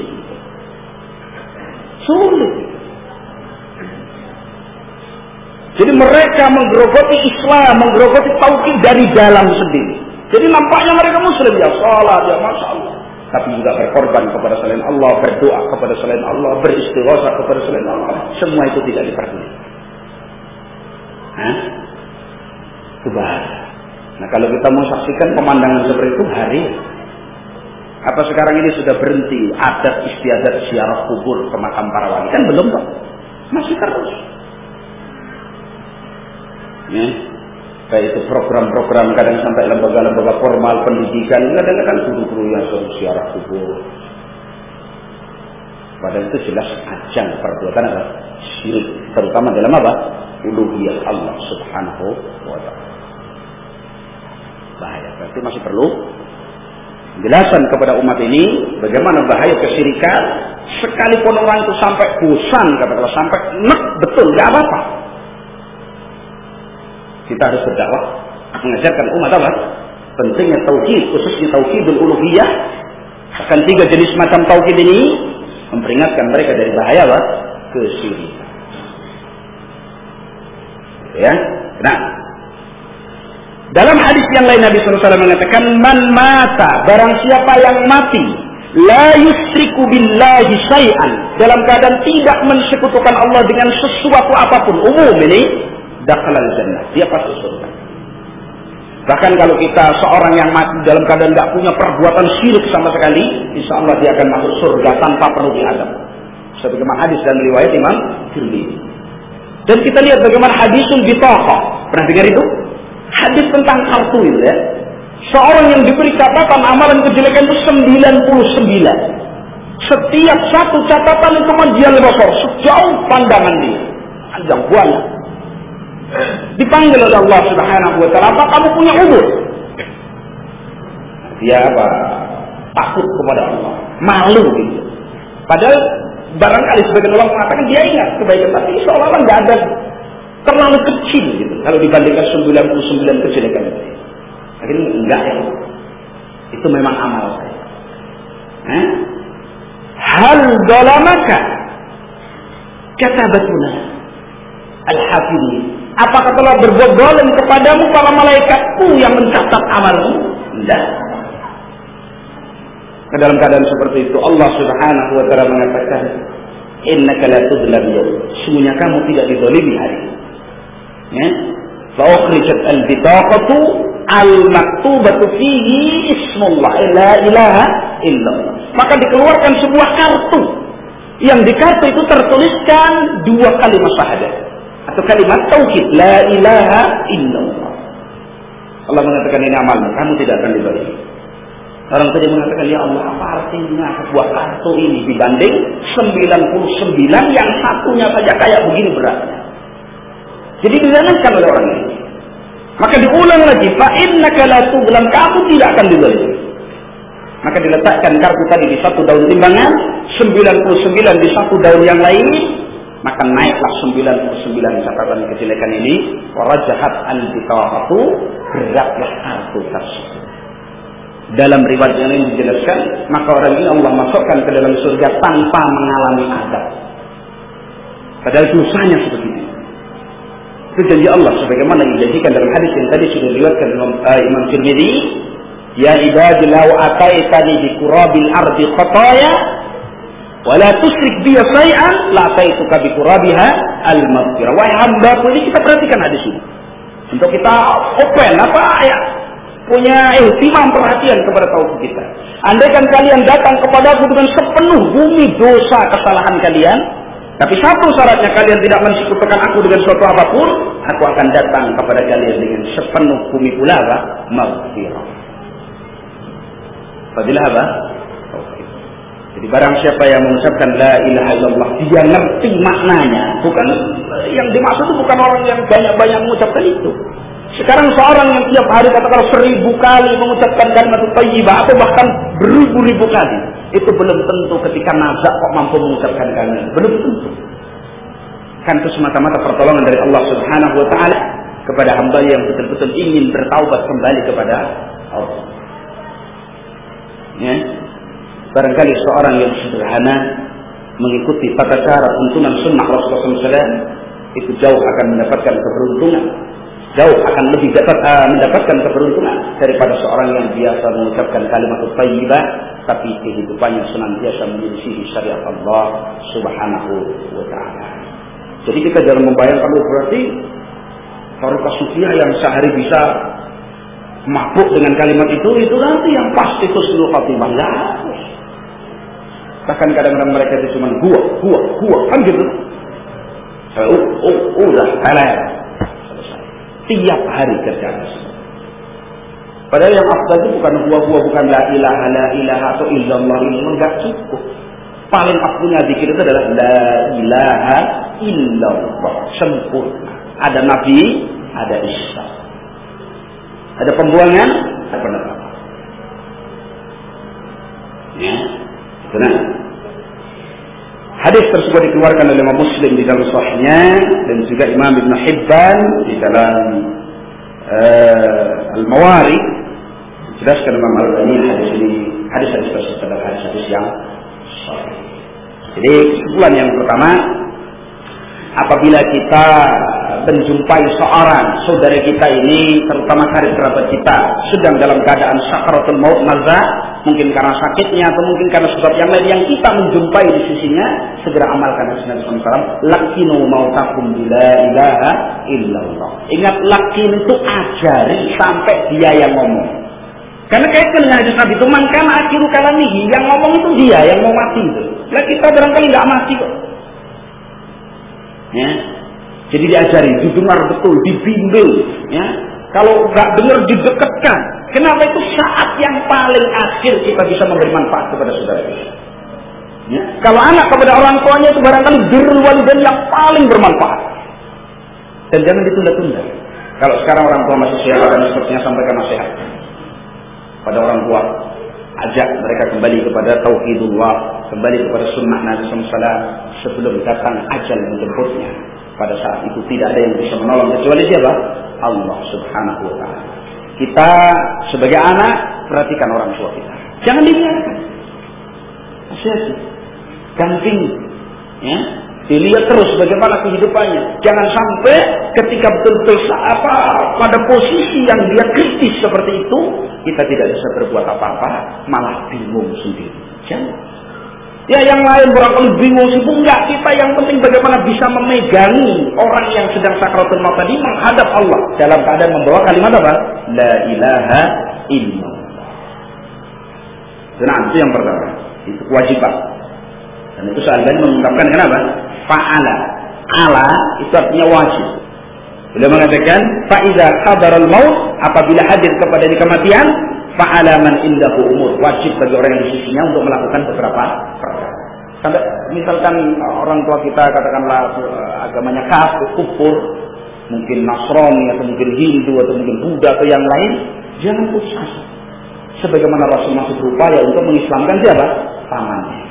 Sulit. Jadi mereka menggerogoti Islam, menggerogoti tauhid dari dalam sendiri. Jadi nampaknya mereka muslim, ya salat, ya masya Allah. Tapi juga berkorban kepada selain Allah, berdoa kepada selain Allah, beristighatsah kepada selain Allah. Semua itu tidak diperlukan. Itu bahaya. Nah kalau kita mau saksikan pemandangan seperti itu hari, apa sekarang ini sudah berhenti adat istiadat ziarah kubur ke makam para wali? Kan belum dong, masih terus. Ya. Kayak itu program-program kadang sampai lembaga-lembaga formal pendidikan, kadang-kadang guru-guru yang suruh ziarah kubur. Padahal itu jelas ajang perbuatan apa? Syirik, terutama dalam apa? Uluhiyah Allah Subhanahu wa ta'ala. Bahaya, berarti masih perlu penjelasan kepada umat ini bagaimana bahaya kesyirikan. Sekalipun orang itu sampai bosan, katakanlah sampai nek betul, nggak apa-apa. Kita harus berdakwah, mengajarkan umat apa? Pentingnya tauhid, khususnya tauhidul uluhiyah. Akan 3 jenis macam tauhid ini memperingatkan mereka dari bahaya apa? Kesyirikan. Ya. Nah, dalam hadis yang lain Nabi SAW mengatakan, man mata, barang siapa yang mati, la yusriku billahi syai'an, dalam keadaan tidak mensekutukan Allah dengan sesuatu apapun, umum ini, dakhalal jannah, dia pasti surga. Bahkan kalau kita seorang yang mati dalam keadaan tidak punya perbuatan syirik sama sekali, insya Allah dia akan masuk surga tanpa perlu diadab. Sebagaimana hadis dan riwayat Imam Tirmidzi. Dan kita lihat bagaimana hadisul bitaqah. Pernah dengar itu? Hadis tentang kartu itu ya. Seorang yang diberi catatan amalan kejelekan itu 99. Setiap satu catatan itu manjal basar, sejauh pandangan dia. Panjang banyak. Dipanggil oleh Allah Subhanahu wa ta'ala, apa kamu punya uzur? Dia apa? Takut kepada Allah, malu gitu. Padahal barangkali sebagian orang mengatakan dia ingat kebaikan, tapi seolah-olah nggak ada, terlalu kecil gitu kalau dibandingkan 99 kejelekan itu. Akhirnya enggak ya. Itu memang amal saya. Hal dolamaka katabatuna al-hafidin. Apakah telah berbuat zalim kepadamu para malaikatku yang mencatat amalmu? Tidak. Ke dalam keadaan seperti itu Allah Subhanahu wa ta'ala mengatakan, innaka la tudlam yawm, sesungguhnya kamu tidak dizalimi hari ini. Ya. Fa ukhrijat al-bitaqatu al-maktubatu fihi ismullah la ilaha illallah. Maka dikeluarkan sebuah kartu. Yang di kartu itu tertuliskan 2 kalimat syahadat atau kalimat tauhid, la ilaha illallah. Allah mengatakan ini amalmu, kamu tidak akan diberi. Orang tadi mengatakan, ya Allah, apa artinya sebuah kartu ini dibanding 99 yang satunya saja kayak begini beratnya. Jadi dijalankan oleh orang ini. Maka diulang lagi, fa innaka la tuzlam, kamu tidak akan dizalimi. Maka diletakkan kartu tadi di satu daun timbangan, 99 di satu daun yang lain, maka naiklah 99 catatan kejelekan ini, warajahat al-bitaqatu, beratlah kartu tersebut. Dalam riwayat yang lain dijelaskan, maka orang ini Allah masukkan ke dalam surga tanpa mengalami adab. Padahal dosanya seperti itu. Itu janji Allah sebagaimana dijanjikan dalam hadis yang tadi sudah diriwayatkan Imam Tirmidzi, ya ibadi law ataitani bi qurabil ardi khataya wa la tusyrik bi shay'an la ataituka bi qurabiha al maghfirah. Wahai hamba-Ku, ini kita perhatikan hadis ini. Untuk kita open apa ya? Punya ihtimam perhatian kepada tauhid kita. Andaikan kalian datang kepadaku dengan sepenuh bumi dosa kesalahan kalian, tapi satu syaratnya, kalian tidak mensekutukan aku dengan suatu apapun, aku akan datang kepada kalian dengan sepenuh bumi pula apa? Maghfirah. Fadilah apa? Tauhid. Jadi barang siapa yang mengucapkan la ilaha illallah, dia ngerti maknanya. Bukan yang dimaksud itu bukan orang yang banyak-banyak mengucapkan itu. Sekarang seorang yang tiap hari katakan 1000 kali mengucapkan kalimat thayyibah atau bahkan beribu-ribu kali, itu belum tentu ketika nazak kok mampu mengucapkan kalimat. Belum tentu. Kan itu semata-mata pertolongan dari Allah Subhanahu wa taala kepada hamba yang betul-betul ingin bertaubat kembali kepada Allah. Ya. Barangkali seorang yang sederhana mengikuti tata cara tuntunan sunnah Rasulullah SAW, itu jauh akan mendapatkan keberuntungan. Jauh akan lebih dapat mendapatkan keberuntungan daripada seorang yang biasa mengucapkan kalimat thayyibah tapi kehidupannya senantiasa menyelisihi syariat Allah Subhanahu wa taala. Jadi kita jangan membayangkan berarti tarekat sufiah yang sehari bisa mabuk dengan kalimat itu nanti yang pasti itu seluruh khatimah. Enggak harus. Bahkan kadang-kadang mereka itu cuma gua kan gitu. Udah halal. Tiap hari kerjaan. Padahal yang afdal itu bukan gua bukan la ilaha atau illallah, enggak cukup. Paling afdalnya zikir itu adalah la ilaha illallah, sempurna. Ada nabi, ada isya. Ada pembuangan, ada penetapan. Ya, benar. Hadis tersebut dikeluarkan oleh Imam Muslim di dalam Sahihnya dan juga Imam Ibn Hibban di dalam Al-Mawarid. Jelaskan Imam Al-Albani hadis ini, hadis tersebut adalah hadis yang sahih. Jadi kesimpulan yang pertama, apabila kita menjumpai seorang saudara kita ini, terutama karib kerabat kita, sedang dalam keadaan sakaratul maut, mungkin karena sakitnya atau mungkin karena sebab yang lain yang kita menjumpai di sisinya, segera amalkan hadis Nabi SAW. Lakinu mautakum bila ilaha illallah. Ingat, lakin itu ajari sampai dia yang ngomong. Karena kaitan dengan hadis Nabi itu, man kana akhiru kalamihi, yang ngomong itu dia yang mau mati itu. Lah kita barangkali nggak mati kok. Ya. Jadi diajari, didengar betul, dibimbing. Ya. Kalau nggak dengar didekatkan. Kenapa? Itu saat yang paling akhir kita bisa memberi manfaat kepada saudara kita. Ya. Kalau anak kepada orang tuanya itu barangkali birrul walidain yang paling bermanfaat. Dan jangan ditunda-tunda. Kalau sekarang orang tua masih sehat dan seterusnya, sampaikan nasihat pada orang tua. Ajak mereka kembali kepada tauhidullah, kembali kepada sunnah Nabi SAW sebelum datang ajal menjemputnya. Pada saat itu tidak ada yang bisa menolong kecuali siapa? Allah Subhanahu wa taala. Kita sebagai anak, perhatikan orang tua kita. Jangan dibiarkan. Hati-hati. Damping. Ya. Dilihat terus bagaimana kehidupannya. Jangan sampai ketika betul-betul pada posisi yang dia kritis seperti itu, kita tidak bisa berbuat apa-apa, malah bingung sendiri. Jangan. Ya yang lain barangkali bingung sih, enggak. Kita yang penting bagaimana bisa memegangi orang yang sedang sakaratul maut tadi menghadap Allah dalam keadaan membawa kalimat apa? La ilaha illallah. Nah, itu yang pertama. Itu kewajiban. Dan itu Al-Albani mengungkapkan kenapa? Fa'ala. Ala itu artinya wajib. Beliau mengatakan, fa iza hadaral maut, apabila hadir kepadanya kematian, fa'ala man indahu umur, wajib bagi orang yang di sisinya untuk melakukan beberapa perkara. Sampai misalkan orang tua kita katakanlah agamanya kafir, kufur, mungkin Nasrani atau mungkin Hindu atau mungkin Buddha atau yang lain, jangan putus asa. Sebagaimana Rasul masih berupaya untuk mengislamkan siapa? Pamannya.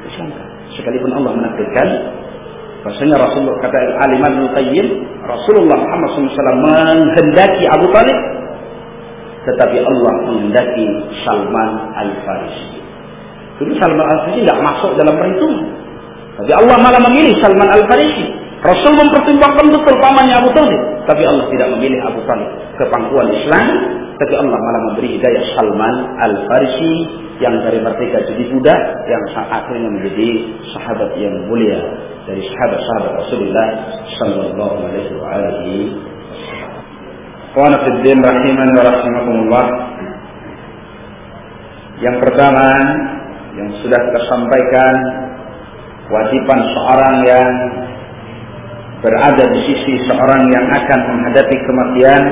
Islamkan. Sekalipun Allah menakdirkan, bahasanya Rasulullah kata Al-Imam Ibnu Qayyim, Rasulullah Muhammad SAW menghendaki Abu Thalib, tetapi Allah menghendaki Salman Al-Farisi. Jadi Salman Al-Farisi tidak masuk dalam perhitungan. Tapi Allah malah memilih Salman Al-Farisi. Rasul mempertimbangkan betul pamannya Abu Thalib, tapi Allah tidak memilih Abu Thalib ke pangkuan Islam, tapi Allah malah memberi hidayah Salman Al-Farisi yang dari merdeka jadi budak, yang akhirnya menjadi sahabat yang mulia dari sahabat-sahabat Rasulullah sallallahu alaihi wasallam. Wa nafiddin rahiman wa rahimakumullah. Yang pertama yang sudah kita sampaikan, kewajiban seorang yang berada di sisi seorang yang akan menghadapi kematian,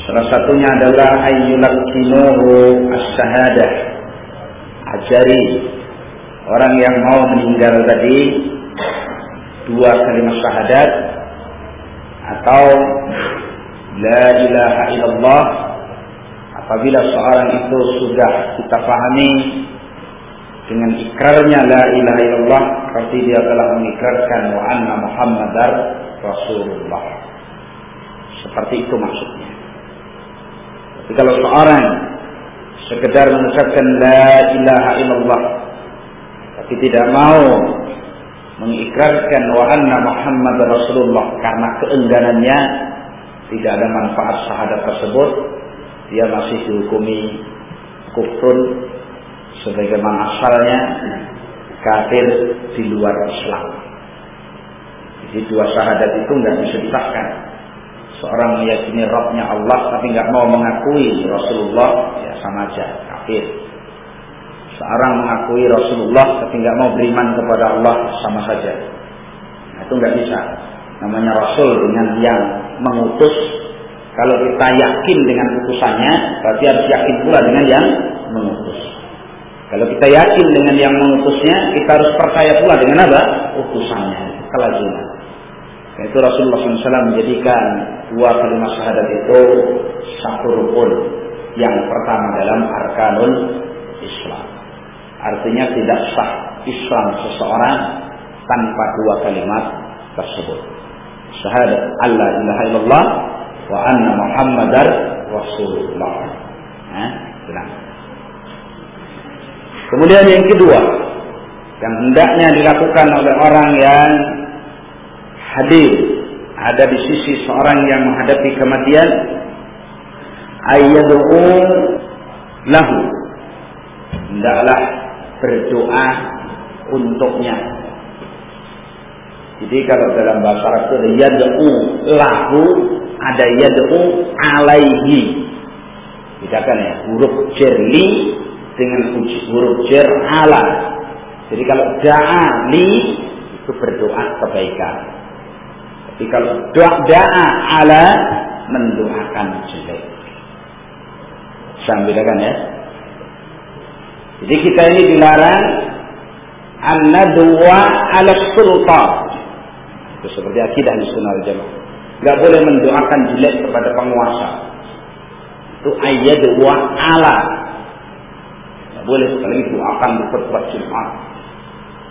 salah satunya adalah ayyulakinuhu as-syahadah, ajari orang yang mau meninggal tadi dua kalimat syahadat atau la ilaha illallah. Apabila seorang itu sudah kita pahami dengan ikrarnya la ilaha illallah, berarti dia telah mengikrarkan wa anna Muhammadar Rasulullah. Seperti itu maksudnya. Tapi kalau seorang sekedar mengucapkan la ilaha illallah tapi tidak mau mengikrarkan wa anna Muhammadar Rasulullah karena keengganannya, tidak ada manfaat syahadat tersebut, dia masih dihukumi kufur sebagaimana asalnya, kafir di luar Islam. Jadi dua syahadat itu nggak bisa disahkan. Seorang meyakini Rabbnya Allah tapi nggak mau mengakui Rasulullah, ya sama aja kafir. Seorang mengakui Rasulullah tapi nggak mau beriman kepada Allah, sama saja. Nah, itu nggak bisa. Namanya Rasul dengan yang mengutus. Kalau kita yakin dengan utusannya, berarti harus yakin pula dengan yang mengutus. Kalau kita yakin dengan yang mengutusnya, kita harus percaya pula dengan apa? Utusannya. Kelaziman. Itu Rasulullah SAW menjadikan dua kalimat syahadat itu satu rukun. Yang pertama dalam arkanul Islam. Artinya tidak sah Islam seseorang tanpa dua kalimat tersebut. Syahadat alla ilaha illallah wa anna Muhammadar Rasulullah. Kemudian yang kedua, yang hendaknya dilakukan oleh orang yang hadir, ada di sisi seorang yang menghadapi kematian, ayyad'u lahu, hendaklah berdoa untuknya. Jadi kalau dalam bahasa Arab itu ada yad'u lahu, ada yad'u alaihi. Bedakan ya, huruf jer li dengan huruf jer ala. Jadi kalau da'a li itu berdoa kebaikan. Tapi kalau da'a ala mendoakan jelek. Saya bedakan ya. Jadi kita ini dilarang an-nadwa ala sultan. Itu seperti akidah Ahlussunnah wal Jamaah. Enggak boleh mendoakan jelek kepada penguasa. Itu ayyadwa ala. Enggak boleh sekali itu akan berbuat Jumat.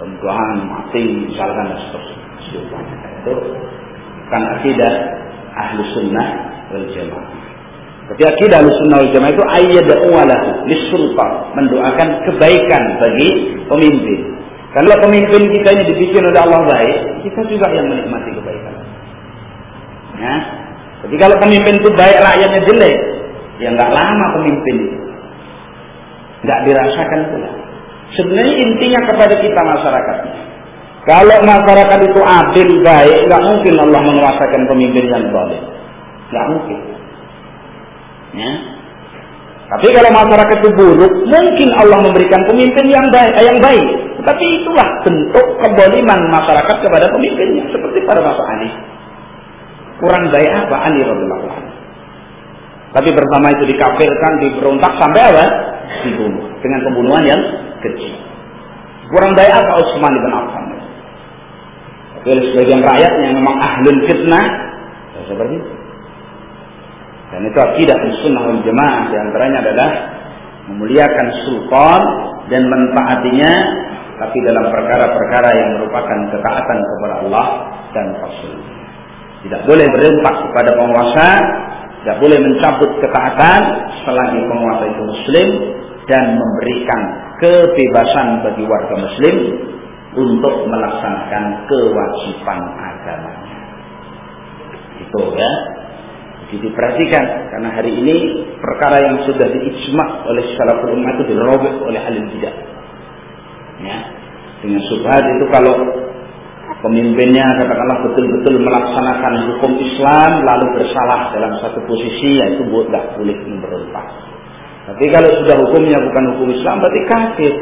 Pembuahan mati misalkan dan seterusnya. Itu bukan akidah Ahlussunnah wal Jamaah. Tapi akidah Ahlussunnah wal Jamaah itu ayyad'u lahu lis-sultan, mendoakan kebaikan bagi pemimpin. Kalau pemimpin kita ini dibikin oleh Allah baik, kita juga yang menikmati kebaikan. Ya. Jadi kalau pemimpin itu baik, rakyatnya jelek, ya nggak lama pemimpin itu, nggak dirasakan pula. Sebenarnya intinya kepada kita masyarakatnya. Kalau masyarakat itu adil baik, nggak mungkin Allah menguasakan pemimpin yang zalim, nggak mungkin. Ya. Tapi kalau masyarakat itu buruk, mungkin Allah memberikan pemimpin yang baik. Tapi itulah bentuk kezaliman masyarakat kepada pemimpinnya. Seperti pada masa Ali. Kurang baik apa Ali radhiyallahu anhu? Tapi bersama itu dikafirkan, diberontak sampai apa? Dibunuh dengan pembunuhan yang kecil. Kurang daya apa Utsman bin Affan? Tapi sebagian rakyat yang memang ahlul fitnah seperti itu. Dan itu akidah Sunnah wal Jamaah, di antaranya adalah memuliakan sultan dan mentaatinya, tapi dalam perkara-perkara yang merupakan ketaatan kepada Allah dan Rasul. Tidak boleh berontak kepada penguasa, tidak boleh mencabut ketaatan selagi penguasa itu muslim, dan memberikan kebebasan bagi warga muslim untuk melaksanakan kewajiban agamanya. Itu ya. Jadi diperhatikan, karena hari ini perkara yang sudah diijma' oleh salaful ummah itu dirobek oleh ahli bidah. Ya, dengan syubhat itu kalau pemimpinnya katakanlah betul-betul melaksanakan hukum Islam lalu bersalah dalam satu posisi, yaitu tidak boleh memberontak. Tapi kalau sudah hukumnya bukan hukum Islam, berarti kafir.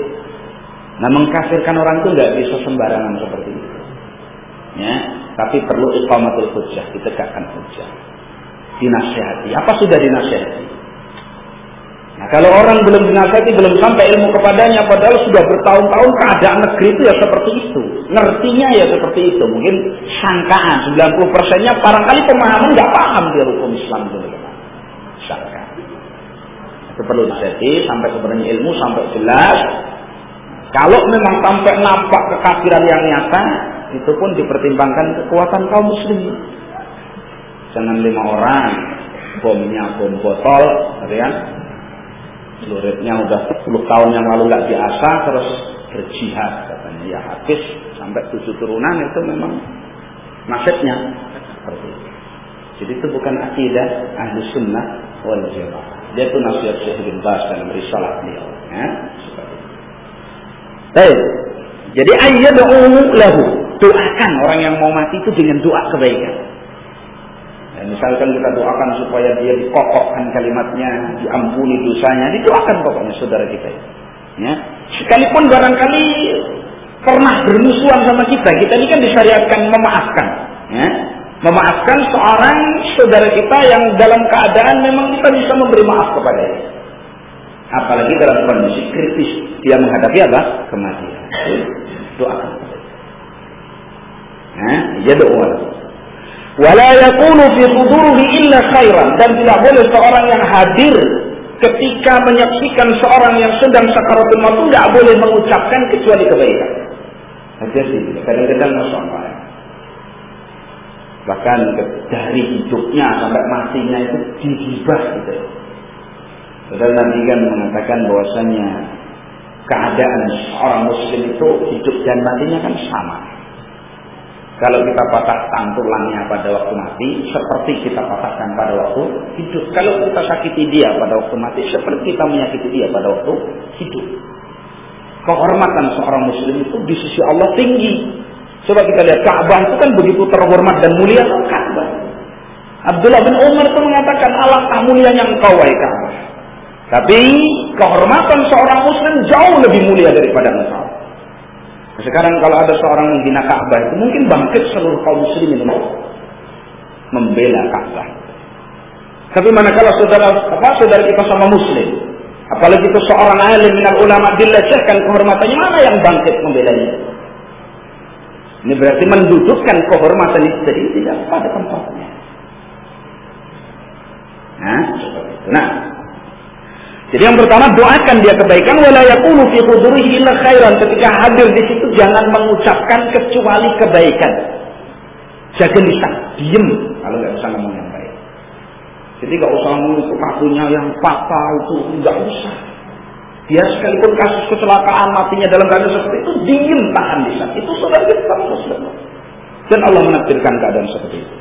Nah, mengkafirkan orang itu nggak bisa sembarangan seperti itu. Ya, tapi perlu iqamatul hujjah, ditegakkan hujjah. Dinasihati. Apa sudah dinasihati? Nah, kalau orang belum dinasihati, belum sampai ilmu kepadanya, padahal sudah bertahun-tahun keadaan negeri itu ya seperti itu. Ngertinya ya seperti itu. Mungkin sangkaan 90%-nya barangkali pemahaman nggak paham dia hukum Islam itu bagaimana. Sangka. Itu perlu dinasihati sampai sebenarnya ilmu sampai jelas. Kalau memang sampai nampak kekafiran yang nyata, itu pun dipertimbangkan kekuatan kaum muslimin. Jangan 5 orang, bomnya bom botol, kan? Celuritnya udah 10 tahun yang lalu nggak biasa, terus berjihad katanya, ya habis sampai 7 turunan, itu memang nasibnya seperti itu. Jadi itu bukan akidah ahli sunnah wal jamaah. Dia itu nasihat Syekh bin Baz dalam risalah beliau. Ya, seperti itu. Baik. Jadi ayyad'u lahu, doakan orang yang mau mati itu dengan doa kebaikan. Misalkan kita doakan supaya dia dikokohkan kalimatnya, diampuni dosanya, didoakan pokoknya saudara kita. Ya. Sekalipun barangkali pernah bermusuhan sama kita ini kan disyariatkan memaafkan. Ya. Memaafkan seorang saudara kita yang dalam keadaan memang kita bisa memberi maaf kepadanya. Apalagi dalam kondisi kritis, dia menghadapi apa? Kematian. Doakan. Nah, ya doa. Wala yakunu fi hudurihi illa khairan, dan tidak boleh seorang yang hadir ketika menyaksikan seorang yang sedang sakaratul maut tidak boleh mengucapkan kecuali kebaikan. Aja sih, kadang-kadang masalah. Bahkan dari hidupnya sampai matinya itu digibah gitu. Padahal Nabi kan mengatakan bahwasanya keadaan seorang muslim itu hidup dan matinya kan sama. Kalau kita patahkan tulangnya pada waktu mati, seperti kita patahkan pada waktu hidup. Kalau kita sakiti dia pada waktu mati, seperti kita menyakiti dia pada waktu hidup. Kehormatan seorang muslim itu di sisi Allah tinggi. Coba kita lihat Ka'bah itu kan begitu terhormat dan mulia. Ka'bah. Abdullah bin Umar itu mengatakan, alangkah mulianya engkau wahai Ka'bah. Tapi kehormatan seorang muslim jauh lebih mulia daripada engkau. Sekarang kalau ada seorang menghina Ka'bah itu mungkin bangkit seluruh kaum muslimin membela Ka'bah. Tapi manakala saudara kita sama muslim, apalagi itu seorang alim minal ulama dilecehkan kehormatannya, mana yang bangkit membelanya? Ini berarti mendudukkan kehormatan itu tadi tidak pada tempatnya. Nah, seperti itu. Nah, jadi yang pertama doakan dia kebaikan, wala yaqulu fi hudurihi illa khairan. Ketika hadir di situ jangan mengucapkan kecuali kebaikan. Jaga lisan, diem kalau nggak bisa ngomong yang baik. Jadi nggak usah ngomong itu kakunya yang fatal itu, nggak usah. Dia sekalipun kasus kecelakaan matinya dalam keadaan seperti itu, diem tahan lisan. Itu sudah kita muslim. Dan Allah menakdirkan keadaan seperti itu.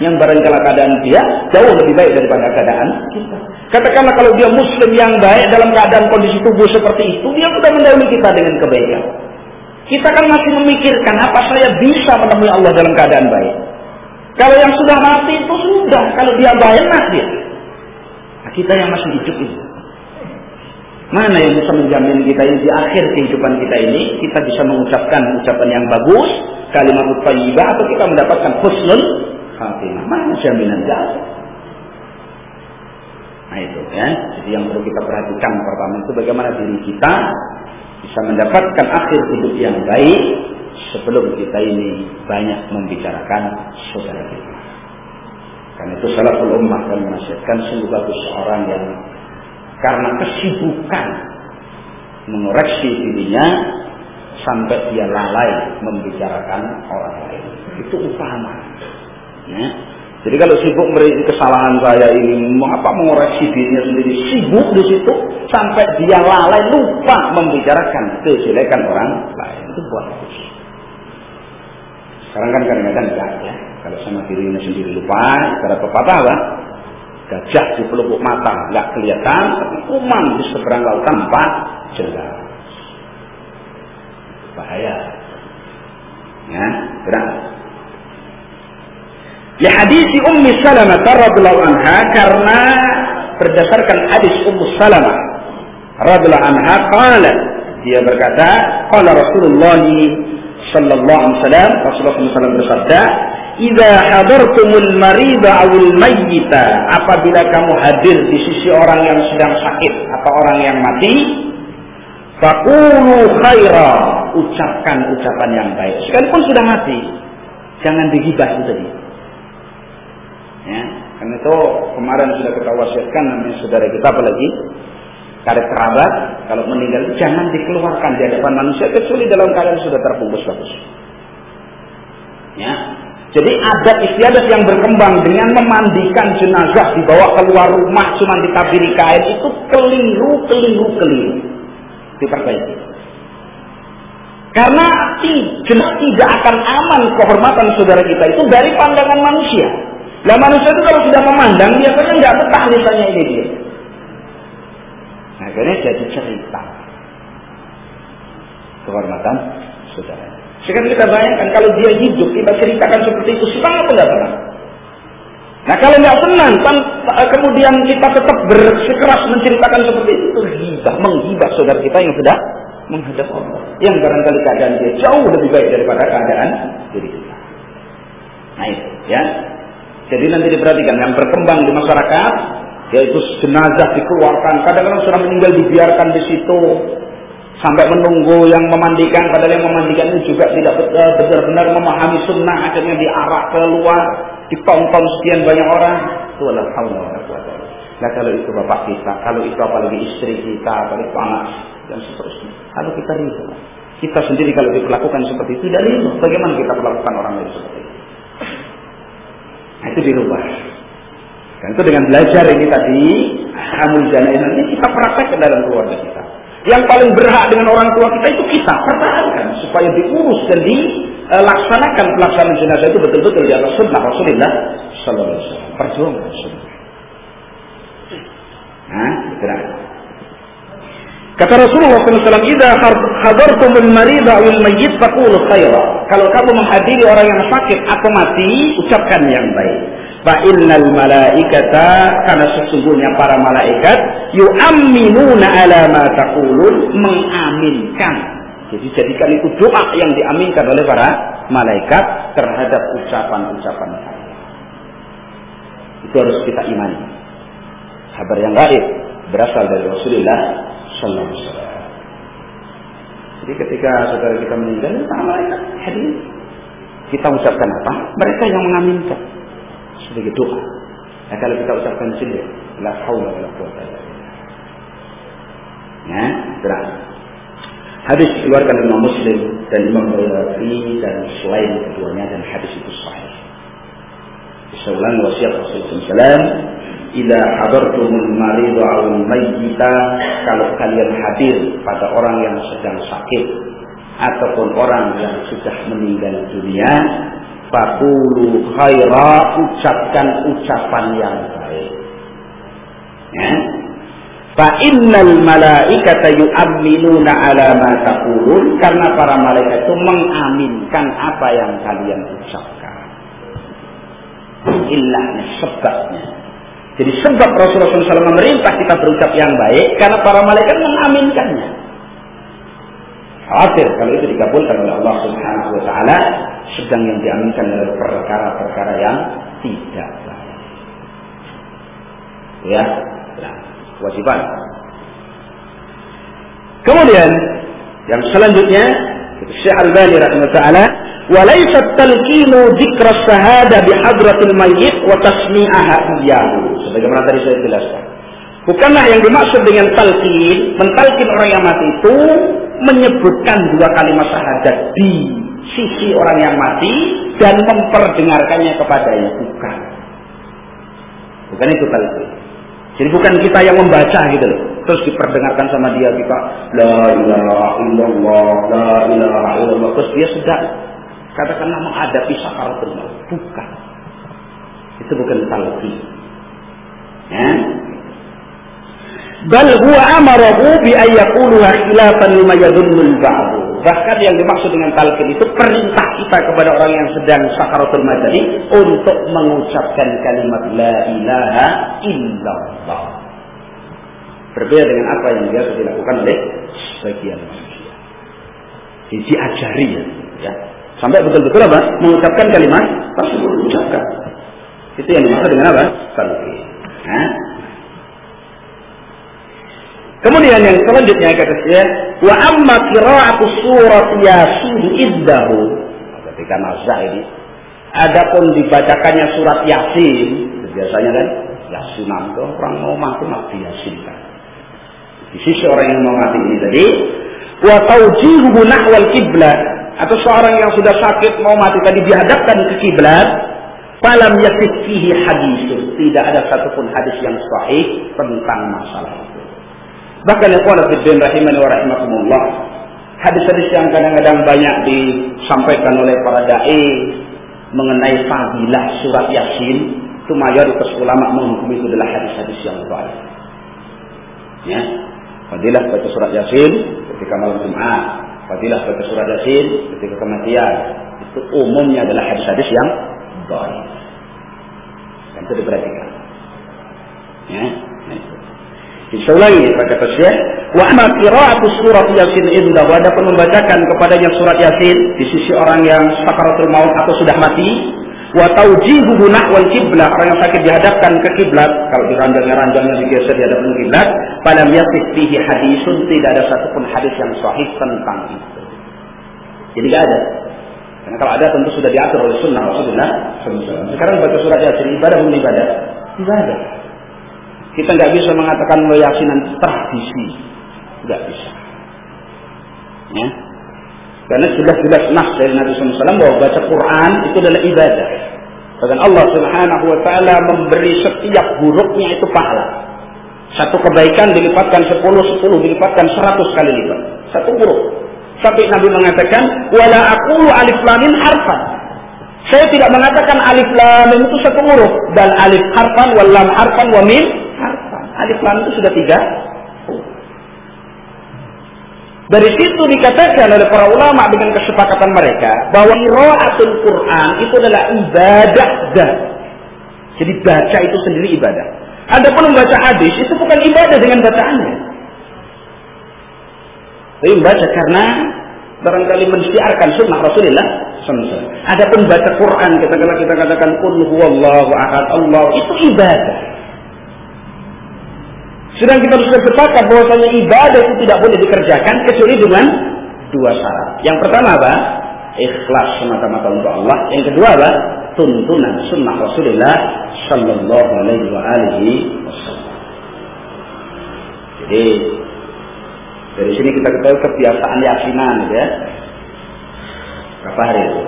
Yang barangkali keadaan dia jauh lebih baik daripada keadaan kita. Katakanlah kalau dia muslim yang baik dalam keadaan kondisi tubuh seperti itu, dia sudah mendahului kita dengan kebaikan. Kita kan masih memikirkan apa saya bisa menemui Allah dalam keadaan baik. Kalau yang sudah mati itu sudah, kalau dia baik dia. Nah, kita yang masih hidup itu, mana yang bisa menjamin kita ini di akhir kehidupan kita ini kita bisa mengucapkan ucapan yang bagus, kalimat thayyibah, atau kita mendapatkan husnul khatimah? Mana jaminan? Nah itu ya. Jadi yang perlu kita perhatikan pertama itu bagaimana diri kita bisa mendapatkan akhir hidup yang baik sebelum kita ini banyak membicarakan saudara kita. Karena itu salaful ummah dan menasihatkan sungguh bagus seorang yang karena kesibukan mengoreksi dirinya sampai dia lalai membicarakan orang lain. Itu utama. Ya. Jadi kalau sibuk mereview kesalahan saya ini, mengoreksi dirinya sendiri, sibuk di situ sampai dia lalai lupa membicarakan kejelekan orang lain. Itu bagus. Sekarang kan kadang-kadang enggak ya. Kalau sama dirinya sendiri lupa, ada pepatah apa? Gajah di pelupuk mata enggak kelihatan, tapi kuman di seberang laut tanpa jelas. Bahaya. Ya, berat. Li hadis Ummi Salamah radhiyallahu anha, karena berdasarkan hadis Ummu Salamah radhiyallahu anha qalat, dia berkata, qala Rasulullah sallallahu alaihi wasallam, Rasulullah SAW bersabda, "Idza hadartumul marida awil mayyita," apabila kamu hadir di sisi orang yang sedang sakit atau orang yang mati, faqulu khaira, ucapkan ucapan yang baik. Sekalipun sudah mati, jangan digibah itu tadi. Ya, karena itu kemarin sudah kita wasiatkan namanya saudara kita apalagi karib kerabat kalau meninggal jangan dikeluarkan di hadapan manusia kecuali dalam keadaan sudah terbungkus bagus. Ya. Jadi adat istiadat yang berkembang dengan memandikan jenazah dibawa keluar rumah cuma ditabiri kain itu keliru. Diperbaiki. Karena tidak akan aman kehormatan saudara kita itu dari pandangan manusia. Nah manusia itu kalau sudah memandang biasanya nggak betah lisannya ini dia. Nah, akhirnya jadi cerita kehormatan saudara. Sekarang kita bayangkan kalau dia hidup kita ceritakan seperti itu senang apa nggak senang? Nah kalau nggak senang, kemudian kita tetap bersikeras menceritakan seperti itu, menghibah saudara kita yang sudah menghadap Allah, yang barangkali keadaan dia jauh lebih baik daripada keadaan diri kita. Nah itu ya. Jadi nanti diperhatikan yang berkembang di masyarakat, yaitu jenazah dikeluarkan, kadang-kadang sudah meninggal dibiarkan di situ sampai menunggu yang memandikan, padahal yang memandikan itu juga tidak benar-benar memahami sunnah, akhirnya diarak keluar, ditonton sekian banyak orang. Itu adalah haula wala quwwata. Nah kalau itu bapak kita, kalau itu apalagi istri kita, apalagi anak dan seterusnya. Kalau kita ridho, kita sendiri kalau diperlakukan seperti itu tidak ridho, bagaimana kita perlakukan orang lain seperti itu? Nah, itu dirubah. Dan itu dengan belajar ini tadi, hamul janaiz ini kita praktek ke dalam keluarga kita. Yang paling berhak dengan orang tua kita itu kita pertahankan supaya diurus dan dilaksanakan pelaksanaan jenazah itu betul-betul di atas sunnah Rasulullah sallallahu alaihi wasallam. Perjuangan sunnah. Nah, bergerak. Kata Rasulullah SAW, "Idza hadartumul marida wal mayyit faqulu khaira." Kalau kamu menghadiri orang yang sakit atau mati, ucapkan yang baik. Fa innal malaikata, karena sesungguhnya para malaikat yu'minuna ala ma taqulun, mengaminkan. Jadi jadikan itu doa yang diaminkan oleh para malaikat terhadap ucapan-ucapan kalian. Itu harus kita imani. Kabar yang gaib berasal dari Rasulullah sallallahu alaihi wasallam. Jadi ketika saudara kita meninggal, para malaikat hadir. Kita ucapkan apa? Mereka yang mengaminkan sebagai doa. Nah, kalau kita ucapkan sendiri, la haula wala quwwata illa billah. Ya, berat. Hadis dikeluarkan oleh Imam Muslim dan Imam Bukhari dan selain keduanya, dan hadis itu sahih. Sesuai wasiat Rasulullah SAW, "Idza hadartumul marida aw mayyita," kalau kalian hadir pada orang yang sedang sakit ataupun orang yang sudah meninggal dunia, faqulu khaira, ucapkan ucapan yang baik. Ya. Fa innal malaikata yu'minuna ala ma taqulun, karena para malaikat itu mengaminkan apa yang kalian ucapkan. Illahnya, sebabnya. Jadi sebab Rasulullah SAW memerintah kita berucap yang baik karena para malaikat mengaminkannya. Khawatir kalau itu dikabulkan oleh Allah Subhanahu wa taala, sedang yang diaminkan adalah perkara-perkara yang tidak baik. Ya, Nah, kewajiban. Kemudian yang selanjutnya Syekh Al-Albani rahimahullah taala, wa laysa talqinu dzikra syahada bi hadratil mayyit wa tasmi'aha iyyahu. Sebagaimana tadi saya jelaskan. Bukanlah yang dimaksud dengan talqin, mentalkin orang yang mati itu menyebutkan dua kalimat syahadat di sisi orang yang mati dan memperdengarkannya kepadanya. Bukan itu talqin. Jadi bukan kita yang membaca gitu loh, terus diperdengarkan sama dia kita la ilaha illallah, la ilaha illallah, terus dia sudah katakanlah menghadapi sakaratul maut. Bukan. Itu bukan talqin. Ya. Bal huwa amarahu bi ayyaquluha khilafan lima yadunnul ba'd. Bahkan yang dimaksud dengan talqin itu perintah kita kepada orang yang sedang sakaratul maut tadi untuk mengucapkan kalimat la ilaha illallah. Berbeda dengan apa yang biasa dilakukan oleh sebagian manusia. Jadi diajari ya. Sampai betul-betul apa? Mengucapkan kalimat tersebut, mengucapkan. Itu yang dimaksud dengan apa? Talqin. Kemudian yang selanjutnya kata saya, wa amma qira'atu surat Yasin iddahu. Ketika nazah ini, adapun dibacakannya surat Yasin, biasanya kan Yasinan itu orang mau mati Yasin kan. Di sisi orang yang mau mati ini tadi, wa tawjihuhu nahwal kiblat, atau seorang yang sudah sakit mau mati tadi dihadapkan ke kiblat, falam yakif fihi hadis, tidak ada satupun hadis yang sahih tentang masalah itu. Bahkan ikhwan fillah rahimani wa rahimakumullah, hadis-hadis yang kadang-kadang banyak disampaikan oleh para dai mengenai fadilah surat Yasin, itu mayoritas ulama menghukumi itu adalah hadis-hadis yang dhaif. Ya, fadilah baca surat Yasin ketika malam Jumat, fadilah baca surat Yasin ketika kematian, itu umumnya adalah hadis-hadis yang dhaif. Dan itu diperhatikan. Ya. Diulangi kata Syekh, wa amma qira'atu surat Yasin indah, adapun membacakan kepadanya surat Yasin di sisi orang yang sakaratul maut atau sudah mati, wa tawjihuhu nahwal kiblat, orang yang sakit dihadapkan ke kiblat, kalau di ranjangnya digeser dihadapkan ke kiblat, falam yasih fihi hadisun, tidak ada satupun hadis yang sahih tentang itu. Jadi tidak ada. Karena kalau ada tentu sudah diatur oleh sunnah Rasulullah SAW. Sekarang baca surat Yasin ibadah bukan ibadah? Ibadah. Kita nggak bisa mengatakan Yasinan tradisi, nggak bisa. Ya. Karena jelas-jelas nas dari Nabi SAW bahwa baca Quran itu adalah ibadah. Bahkan Allah Subhanahu Wa Taala memberi setiap hurufnya itu pahala. Satu kebaikan dilipatkan 10 dilipatkan 100 kali lipat. Satu huruf. Sampai Nabi mengatakan, wala aqulu alif lam mim harfan. Saya tidak mengatakan alif lam mim itu satu huruf, dan alif harfan, wal lam harfan, wa mim harfan. Alif lam itu sudah 3. Dari situ dikatakan oleh para ulama dengan kesepakatan mereka bahwa qiraatul Quran itu adalah ibadah dah. Jadi baca itu sendiri ibadah. Adapun membaca hadis itu bukan ibadah dengan bacaannya. Tapi membaca karena barangkali mensiarkan sunnah Rasulullah SAW. Adapun baca Quran kita katakan qul huwallahu ahad, Allah itu ibadah. Sedang kita sudah sepakat bahwasanya ibadah itu tidak boleh dikerjakan kecuali dengan 2 syarat. Yang pertama apa? Ikhlas semata-mata untuk Allah. Yang kedua apa? Tuntunan sunnah Rasulullah Sallallahu Alaihi Wasallam. Jadi dari sini kita ketahui kebiasaan yasinan, ya. Berapa hari itu?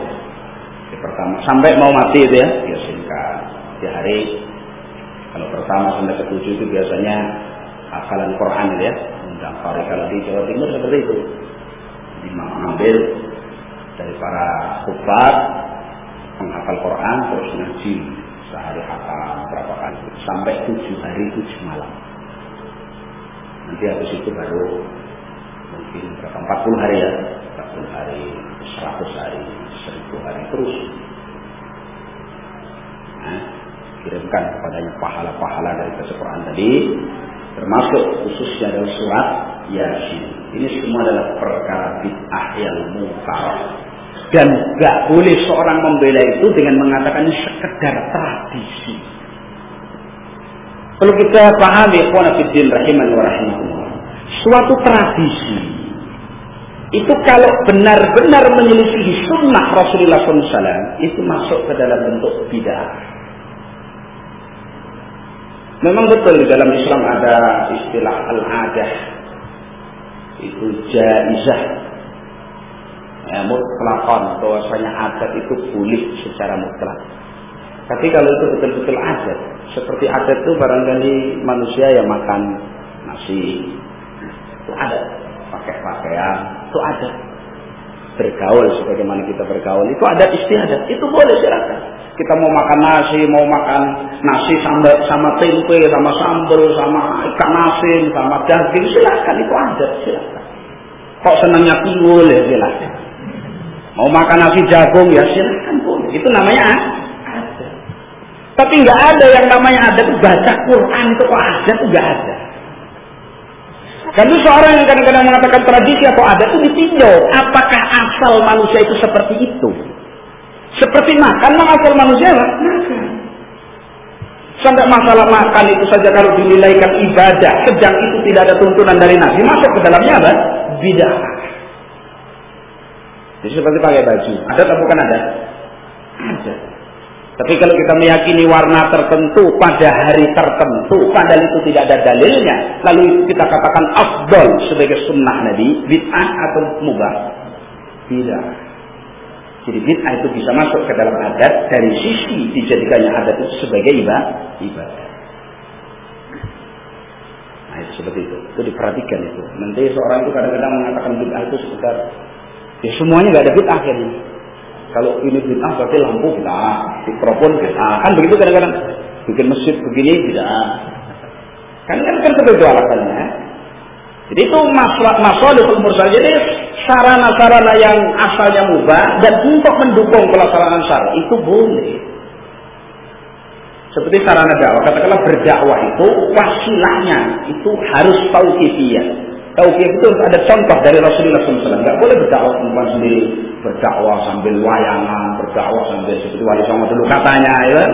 Yang pertama sampai mau mati itu ya, yasinkan. Di hari kalau pertama sampai ke-7 itu biasanya hafalan Quran ya, undang Fari. Kalau di Jawa Timur seperti itu, diambil dari para hufaz menghafal Quran terus ngaji sehari hafal berapa kali sampai 7 hari 7 malam. Nanti habis itu baru mungkin berapa 40 hari ya, 40 hari, 100 hari, 1000 hari terus. Nah, kirimkan kepadanya pahala-pahala dari baca Quran tadi, termasuk khususnya dalam surat Yasin. Ini semua adalah perkara bid'ah yang munkar. Dan gak boleh seorang membela itu dengan mengatakan ini sekedar tradisi. Perlu kita pahami, ikhwan fillah rahiman wa rahimakumullah. Suatu tradisi itu kalau benar-benar menyelisihi sunnah Rasulullah SAW, itu masuk ke dalam bentuk bid'ah. Memang betul di dalam Islam ada istilah al-adah, itu jaizah, mutlakon, bahwasanya adat itu boleh secara mutlak. Tapi kalau itu betul-betul adat, seperti adat itu barangkali manusia yang makan nasi, itu adat, pakai pakaian, itu adat, bergaul sebagaimana kita bergaul, itu adat istiadat, itu boleh silakan. Kita mau makan nasi sama tempe, sama sambal, sama ikan asin, sama daging, silakan, itu adat, silakan. Kok senangnya tiwul ya silakan. Mau makan nasi jagung ya silakan boleh, itu namanya adat. Tapi nggak ada yang namanya adat, baca Quran itu kok adat, itu nggak ada. Kan itu seorang yang kadang-kadang mengatakan tradisi atau adat itu ditinjau, apakah asal manusia itu seperti itu? Seperti makan, asal manusia makan. Sampai masalah makan itu saja kalau dinilaikan ibadah, sedang itu tidak ada tuntunan dari Nabi, masuk ke dalamnya apa? Bid'ah. Jadi seperti pakai baju, ada atau bukan ada? Ada. Tapi kalau kita meyakini warna tertentu pada hari tertentu, padahal itu tidak ada dalilnya, lalu kita katakan afdal sebagai sunnah Nabi, bid'ah atau mubah? Bid'ah. Jadi bid'ah itu bisa masuk ke dalam adat dari sisi dijadikannya adat itu sebagai ibadah. Nah itu seperti itu diperhatikan itu. Nanti seorang itu kadang-kadang mengatakan bid'ah itu sekitar, ya semuanya nggak ada bid'ah kan. Kalau ini bid'ah berarti lampu bid'ah, mikrofon bid'ah, kan begitu kadang-kadang. Bikin masjid begini bid'ah. Kan seperti itu alasannya. Jadi itu masalahul mursal. Jadi sarana-sarana yang asalnya mubah dan untuk mendukung pelaksanaan syar'i itu boleh. Seperti sarana dakwah, katakanlah berdakwah itu wasilahnya itu harus tauqifiyah. Tauqif itu ada contoh dari Rasulullah SAW. Nggak boleh berdakwah perempuan sendiri, berdakwah sambil wayangan, berdakwah sambil seperti Wali Songo dulu katanya, ya,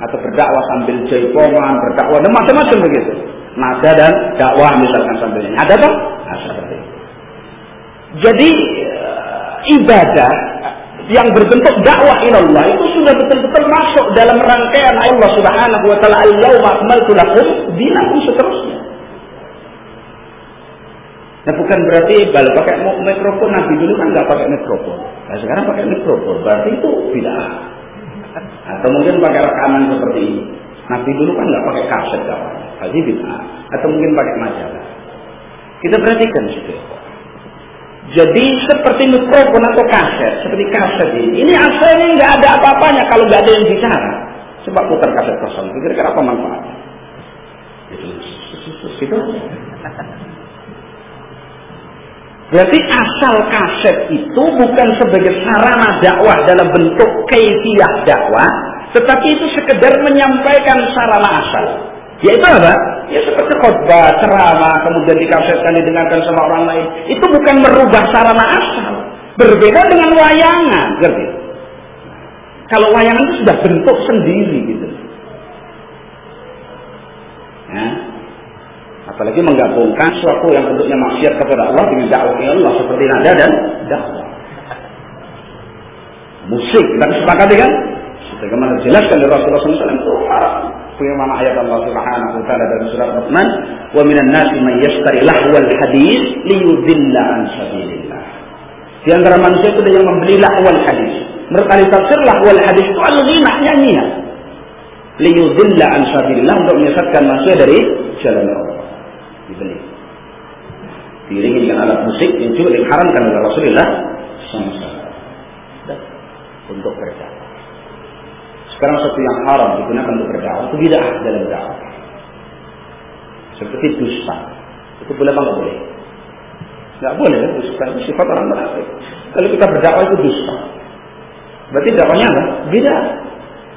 atau berdakwah sambil jaipongan, berdakwah dan macam-macam begitu. Nada dan dakwah misalkan sambilnya. Ada toh? Nah, seperti itu. Jadi ibadah yang berbentuk dakwah ilallah itu sudah betul-betul masuk dalam rangkaian Allah Subhanahu wa taala, al-yauma akmaltu lakum dinakum, seterusnya. Nah bukan berarti kalau pakai mikrofon, Nabi dulu kan nggak pakai mikrofon. Nah sekarang pakai mikrofon, berarti itu bid'ah. Atau mungkin pakai rekaman seperti ini. Nabi dulu kan nggak pakai kaset kawan, berarti bid'ah. Atau mungkin pakai majalah. Kita perhatikan situ. Jadi seperti mikrofon atau kaset, seperti kaset ini asalnya nggak ada apa-apanya kalau nggak ada yang bicara. Coba putar kaset kosong, kira-kira apa manfaatnya? Itu. Berarti asal kaset itu bukan sebagai sarana dakwah dalam bentuk kaifiyah dakwah, tetapi itu sekedar menyampaikan sarana asal. Yaitu apa? Ya seperti khutbah, ceramah, kemudian dikasetkan, didengarkan sama orang lain. Itu bukan merubah sarana asal. Berbeda dengan wayangan, ngerti? Kalau wayangan itu sudah bentuk sendiri gitu. Ya. Apalagi menggabungkan sesuatu yang bentuknya maksiat kepada Allah dengan dakwah Allah seperti nada dan dakwah. Musik, kita sepakati kan? Sebagaimana dijelaskan oleh Rasulullah SAW itu bagaimana ayat Allah Subhanahu wa taala dalam surat Luqman, "Wa minan nasi may yashtari lahwal hadis liyudilla an sabilillah." Di antara manusia itu ada yang membeli lahwal hadis. Menurut ahli tafsir lahwal hadis itu al-ghina, nyanyian. Liyudilla an sabilillah, untuk menyesatkan manusia dari jalan Allah. Dibeli. Diiringi dengan alat musik yang juga diharamkan oleh Rasulullah SAW untuk berdakwah. Sekarang sesuatu yang haram digunakan untuk berdakwah itu bid'ah dalam dakwah. Seperti dusta, itu boleh apa nggak boleh? Nggak boleh, dusta itu sifat orang munafik. Kalau kita berdakwah itu dusta, berarti dakwahnya apa? Bid'ah.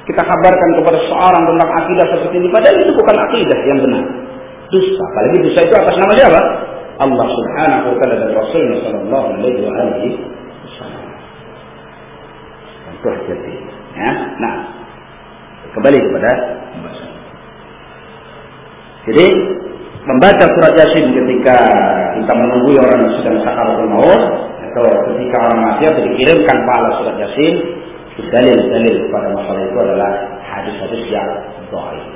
Kita kabarkan kepada seorang tentang akidah seperti ini, padahal itu bukan akidah yang benar. Dusta, apalagi dusta itu atas nama siapa? Allah Subhanahu wa taala dan Rasulnya sallallahu alaihi wasallam. Itu hati-hati. Ya, nah kembali kepada pembahasan. Jadi membaca surat Yasin ketika kita menunggu orang yang sedang sakaratul maut, atau ketika orang mati atau dikirimkan pahala surat Yasin, dalil-dalil pada masalah itu adalah hadis-hadis yang dhaif.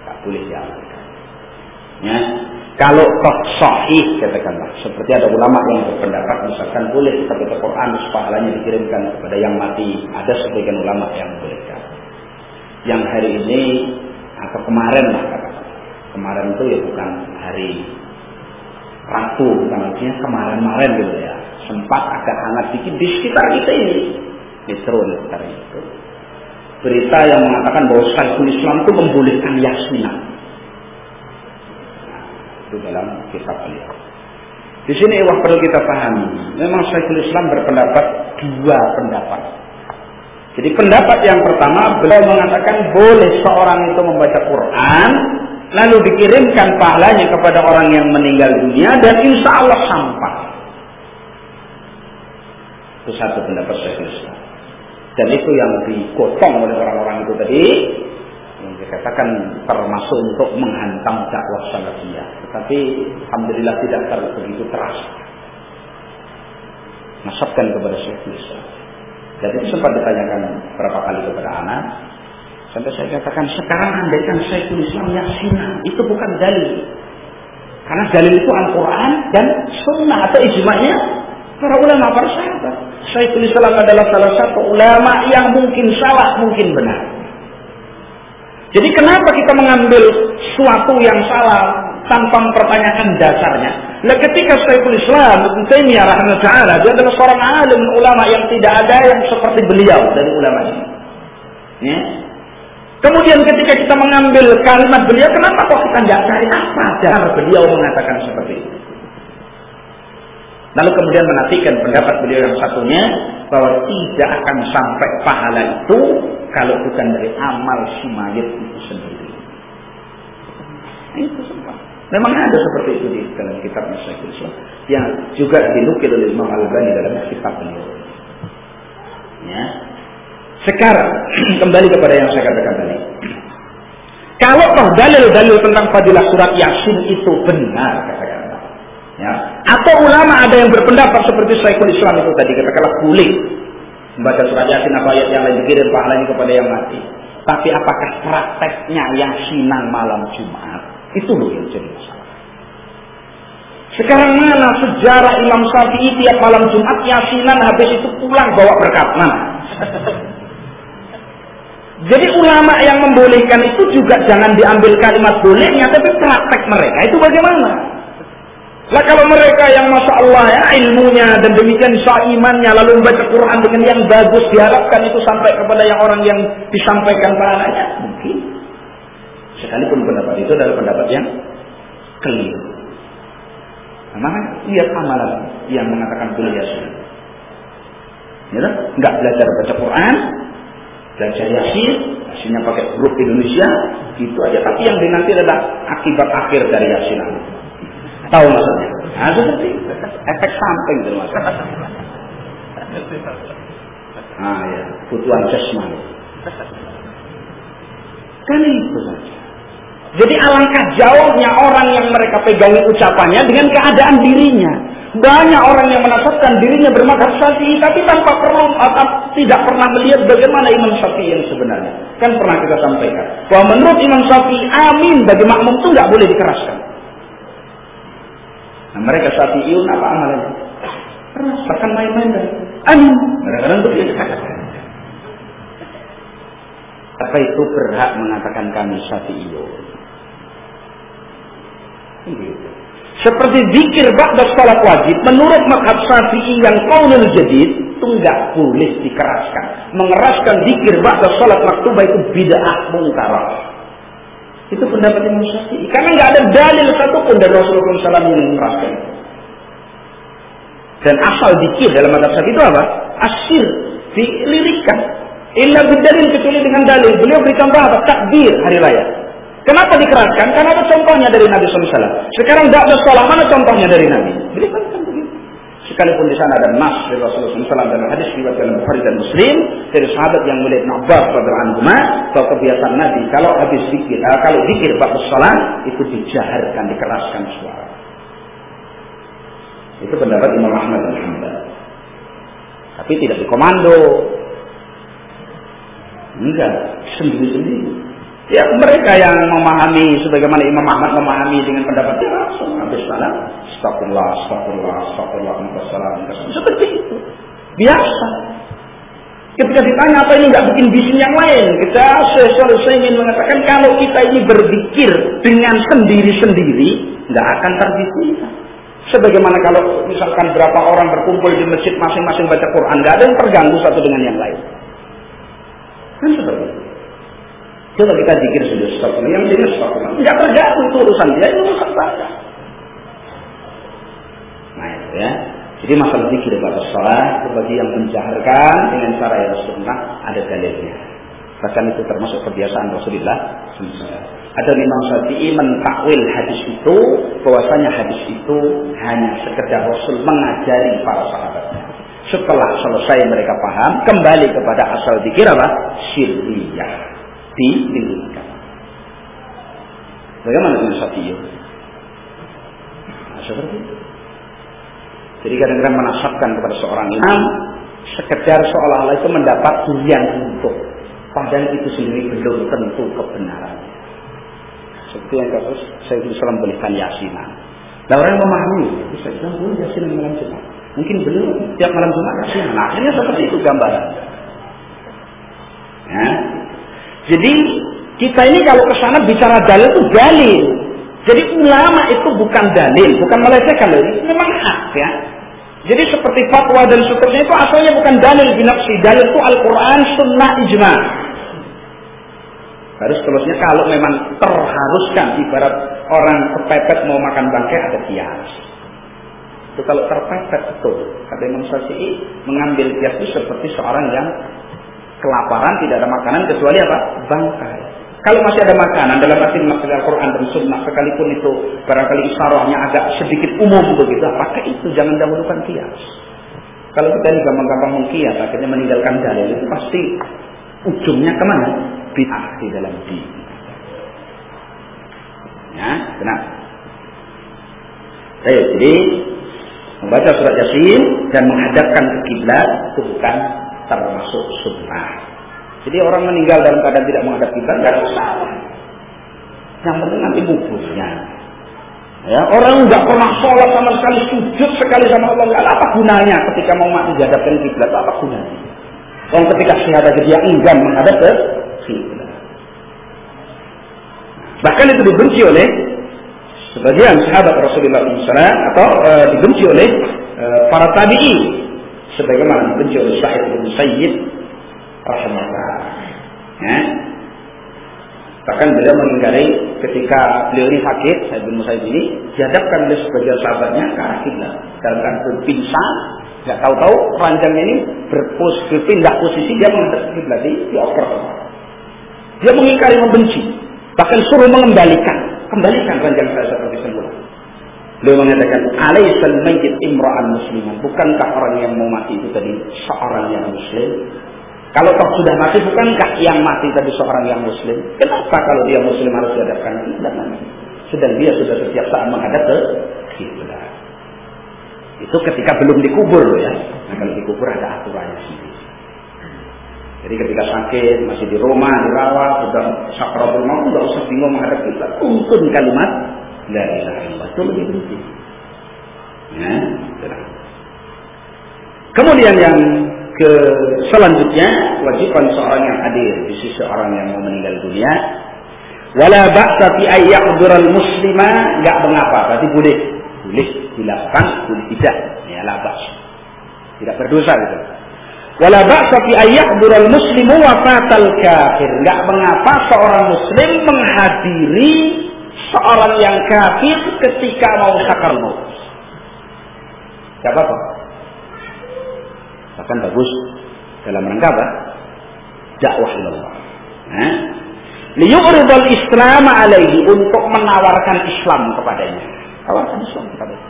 Tak boleh diamalkan. Ya. Kalau toh sahih katakanlah, seperti ada ulama yang berpendapat misalkan boleh kita baca Quran pahalanya dikirimkan kepada yang mati, ada sebagian ulama yang bolehkan. Yang hari ini atau kemarin lah katakan. Kemarin itu ya bukan hari Rabu, bukan artinya kemarin-kemarin gitu ya. Sempat agak hangat dikit di sekitar kita ini. Justru di sekitar itu. Berita yang mengatakan bahwa Syekhul Islam itu membolehkan yasinan. Itu dalam kitab beliau. Di sini perlu kita pahami, memang Syekhul Islam berpendapat dua pendapat. Jadi pendapat yang pertama, beliau mengatakan boleh seorang itu membaca Quran, lalu dikirimkan pahalanya kepada orang yang meninggal dunia dan insya Allah sampai. Itu satu pendapat Syekhul Islam. Dan itu yang digotong oleh orang-orang itu tadi, yang dikatakan termasuk untuk menghantam dakwah salafiyah. Tetapi alhamdulillah tidak begitu keras. Nasabkan kepada Syekhul Islam. Dan itu sempat ditanyakan berapa kali kepada anak. Sampai saya katakan sekarang andaikan Syekhul Islam yasinan, itu bukan dalil. Karena dalil itu Al-Quran dan Sunnah atau ijma'nya para ulama, para sahabat. Syekhul Islam adalah salah satu ulama yang mungkin salah, mungkin benar. Jadi kenapa kita mengambil suatu yang salah tanpa mempertanyakan dasarnya? Nah, ketika Syekhul Islam Ibnu Taimiyah rahimahullah taala, dia adalah seorang alim ulama yang tidak ada yang seperti beliau dari ulama ini. Ya. Kemudian ketika kita mengambil kalimat beliau, kenapa kok kita tidak cari apa dasar beliau mengatakan seperti itu? Lalu kemudian menafikan pendapat beliau yang satunya bahwa tidak akan sampai pahala itu kalau bukan dari amal si mayit itu sendiri. Nah, itu sempat. Memang ada seperti itu di dalam kitab Syekhul Islam yang juga dinukil oleh Imam Al-Albani dalam kitab beliau. Ya. Sekarang kembali kepada yang saya katakan tadi. Kalau toh dalil-dalil tentang fadilah surat Yasin itu benar katakanlah, ya, atau ulama ada yang berpendapat seperti Syekhul Islam itu tadi katakanlah boleh membaca surat Yasin atau ayat yang lain dikirim pahalanya kepada yang mati. Tapi apakah prakteknya Yasinan malam Jumat? Itu loh yang jadi masalah. Sekarang mana sejarah Imam Syafi'i tiap malam Jumat Yasinan habis itu pulang bawa berkat? Mana? Jadi ulama yang membolehkan itu juga jangan diambil kalimat bolehnya, tapi praktek mereka itu bagaimana? Lah kalau mereka yang masya Allah ya ilmunya dan demikian imannya lalu membaca Quran dengan yang bagus, diharapkan itu sampai kepada yang orang yang disampaikan pahalanya, mungkin. Sekalipun pendapat itu adalah pendapat yang keliru. Nah, maka lihat amalan yang mengatakan boleh Yasin. Ya, enggak belajar baca Quran, belajar Yasin, Yasinnya pakai huruf Indonesia, gitu aja. Tapi yang dinanti adalah akibat akhir dari Yasin. Tahu maksudnya? Nah, seperti efek samping itu maksudnya. Ah ya, kebutuhan jasmani. Kan itu saja. Jadi alangkah jauhnya orang yang mereka pegangi ucapannya dengan keadaan dirinya. Banyak orang yang menasabkan dirinya bermadzhab Syafi'i tapi tanpa perlu atau tidak pernah melihat bagaimana Imam Syafi'i yang sebenarnya. Kan pernah kita sampaikan bahwa menurut Imam Syafi'i amin bagi makmum itu nggak boleh dikeraskan. Nah, mereka Syafi'iyun apa amalannya? Keras, bahkan main-main kan. Amin. Kadang-kadang begitu. Apa itu berhak mengatakan kami Syafi'iyun? Gitu. Seperti zikir ba'da salat wajib menurut mazhab Syafi'i yang qaulul jadid itu enggak boleh dikeraskan. Mengeraskan zikir ba'da salat maktubah itu bid'ah mungkarah. Itu pendapat Imam Syafi'i karena enggak ada dalil satupun dari Rasulullah SAW yang mengeraskan. Dan asal zikir dalam mazhab Syafi'i itu apa? Asyir, dilirikan. Illa bidalil kecuali dengan dalil. Beliau beri contoh apa? Takbir hari raya. Kenapa dikeraskan? Karena ada contohnya dari Nabi SAW. Sekarang tidak ada salah, mana contohnya dari Nabi? Beliau kan begitu. Sekalipun di sana ada nas dari Rasulullah SAW dalam hadis riwayat dalam Bukhari dan Muslim dari sahabat yang mulia Ibnu Abbas radhiyallahu anhu bahwa kebiasaan Nabi kalau habis zikir, kalau zikir ba'da salat itu dijaharkan, dikeraskan suara. Itu pendapat Imam Ahmad bin Hanbal. Tapi tidak dikomando. Enggak, sendiri-sendiri. Ya mereka yang memahami sebagaimana Imam Ahmad memahami dengan pendapatnya langsung habis salat astagfirullah, astagfirullah, astagfirullah, astagfirullah. Seperti itu. Biasa. Ketika ditanya apa ini nggak bikin bising yang lain, saya ingin mengatakan kalau kita ini berzikir dengan sendiri-sendiri nggak akan terbising. Sebagaimana kalau misalkan berapa orang berkumpul di masjid masing-masing baca Quran, nggak ada yang terganggu satu dengan yang lain. Kan seperti itu. Coba kita zikir sudah stop, yang ini stop, nggak terganggu itu urusan dia, itu urusan saya. Nah itu ya. Jadi masalah zikir pada sholat bagi yang menjaharkan dengan cara yang sunnah ada dalilnya. Bahkan itu termasuk kebiasaan Rasulullah SAW. Ada Imam Syafi'i mentakwil hadis itu, bahwasanya hadis itu hanya sekedar Rasul mengajari para sahabatnya. Setelah selesai mereka paham, kembali kepada asal zikir apa? Sirriyah. Ditinggikan. Bagaimana dengan Syafi'i? Nah, seperti itu. Jadi kadang-kadang menasabkan kepada seorang imam sekedar seolah-olah itu mendapat durian untuk, padahal itu sendiri belum tentu kebenaran. Seperti yang kasus Sayyidina Islam belikan yasinan. Nah orang yang memahami, bisa bilang boleh yasinan malam Jumat. Mungkin belum tiap malam Jumat yasinan. Nah, akhirnya seperti itu gambaran. Ya. Jadi kita ini kalau ke sana bicara dalil itu dalil. Jadi ulama itu bukan dalil, bukan melecehkan dalil, itu memang hak ya. Jadi seperti fatwa dan seterusnya itu asalnya bukan dalil binafsi, dalil itu Al-Quran, Sunnah, Ijma. Harus seterusnya kalau memang terharuskan, ibarat orang kepepet mau makan bangkai ada kias. Itu kalau terpepet betul. Kata Imam Syafi'i mengambil kias itu seperti seorang yang kelaparan, tidak ada makanan kecuali apa? Bangkai. Kalau masih ada makanan dalam arti maksud Al-Quran dan Sunnah, sekalipun itu barangkali isyaratnya agak sedikit umum begitu, pakai itu, jangan dahulukan kias. Kalau kita ini gampang-gampang mengkias, akhirnya meninggalkan dalil, itu pasti ujungnya kemana? Bid'ah di dalam din. Ya, benar. Jadi membaca surat Yasin dan menghadapkan ke kiblat itu bukan termasuk sunnah. Jadi orang meninggal dalam keadaan tidak menghadap kiblat nggak ada masalah. Yang penting nanti buburnya. Ya, orang nggak pernah sholat sama sekali, sujud sekali sama Allah, nggak apa gunanya ketika mau mati dihadapkan kiblat, apa gunanya? Orang ketika syahadat dia enggan menghadap ke kiblat. Bahkan itu dibenci oleh sebagian sahabat Rasulullah SAW atau dibenci oleh para tabi'i, sebagaimana dibenci oleh Sa'id bin Musayyib rahimahullah. Ya. Bahkan beliau mengingkari ketika beliau ini sakit, Sa'id bin Musayyib ini dihadapkan oleh sebagian sahabatnya ke arah kiblat. Dalam keadaan pingsan, nggak tahu-tahu ranjangnya ini berpindah posisi, dia menghadap kiblat, dioper. Dia mengingkari, membenci, bahkan suruh kembalikan ranjang saya seperti semula. Beliau mengatakan, alaisal mayyit imra'an musliman, bukankah orang yang mau mati itu tadi seorang yang muslim? Kalau toh sudah mati, bukankah yang mati tadi seorang yang muslim? Kenapa kalau dia muslim harus dihadapkan kiblat nanti? Sedang dia sudah setiap saat menghadap ke kiblat. Itu ketika belum dikubur loh ya. Nah kalau dikubur ada aturannya sendiri. Jadi ketika sakit, masih di rumah, dirawat, sudah sakratul maut, nggak usah bingung menghadap kiblat. Tuntun kalimat la ilaha illallah, itu lebih penting. Ya, kemudian yang selanjutnya, kewajiban seorang yang hadir di sisi orang yang mau meninggal dunia. Wala ba'sa fi ayyahdural muslima, enggak mengapa, berarti boleh dilakukan, boleh tidak. Ya, la ba's. Tidak berdosa gitu. Wala ba'sa fi ayyahdural muslimu wafatal kafir. Enggak mengapa seorang muslim menghadiri seorang yang kafir ketika mau sakaratul maut. Enggak apa-apa. Bahkan bagus dalam rangka apa? Dakwah ilallah. Liyu'ridul Islam alaihi, untuk menawarkan Islam kepadanya. Tawarkan Islam kepadanya.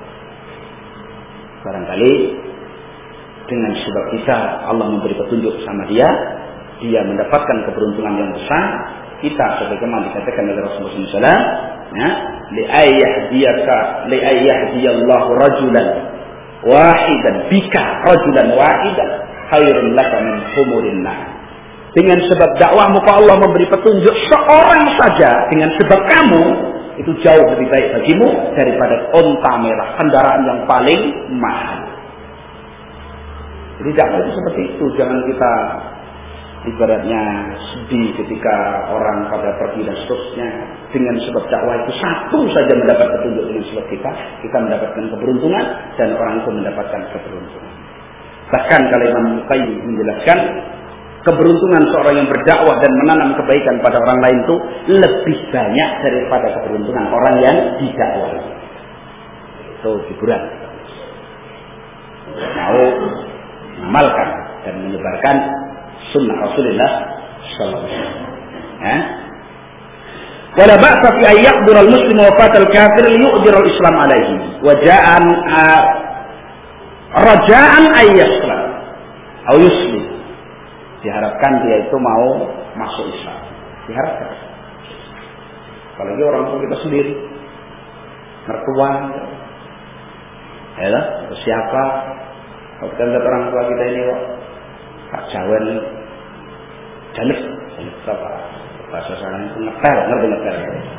Barangkali dengan sebab kita Allah memberi petunjuk sama dia mendapatkan keberuntungan yang besar. Kita sebagaimana dikatakan oleh Rasulullah SAW, ya, li'ayyahdiyallahu rajulan wahidan bika rajulan wahidan khairun laka min humurin na'am. Dengan sebab dakwahmu Allah memberi petunjuk seorang saja, dengan sebab kamu itu jauh lebih baik bagimu daripada onta merah, kendaraan yang paling mahal. Jadi dakwah itu seperti itu. Jangan kita ibaratnya sedih ketika orang pada pergi dan seterusnya. Dengan sebab dakwah itu satu saja mendapat petunjuk, dengan sebab kita mendapatkan keberuntungan dan orang itu mendapatkan keberuntungan. Bahkan kalau Imam Qayyim menjelaskan, keberuntungan seorang yang berdakwah dan menanam kebaikan pada orang lain itu lebih banyak daripada keberuntungan orang yang didakwah. Itu hiburan. Mau mengamalkan dan menyebarkan sunnah Rasulullah sallallahu alaihi wasallam. Wala ba'sa fi an yaqdura al-muslim wafat al-kafir liyu'dir al-islam alaihi wa ja'an raja'an ay yaslam atau yuslim. Diharapkan dia itu mau masuk Islam. Diharapkan. Apalagi orang tua kita sendiri, mertua, ya, siapa? Kalau kita lihat orang tua kita ini kok Pak Jawan, Janet apa? Bahasa sana itu ngepel, ngerti ngepel.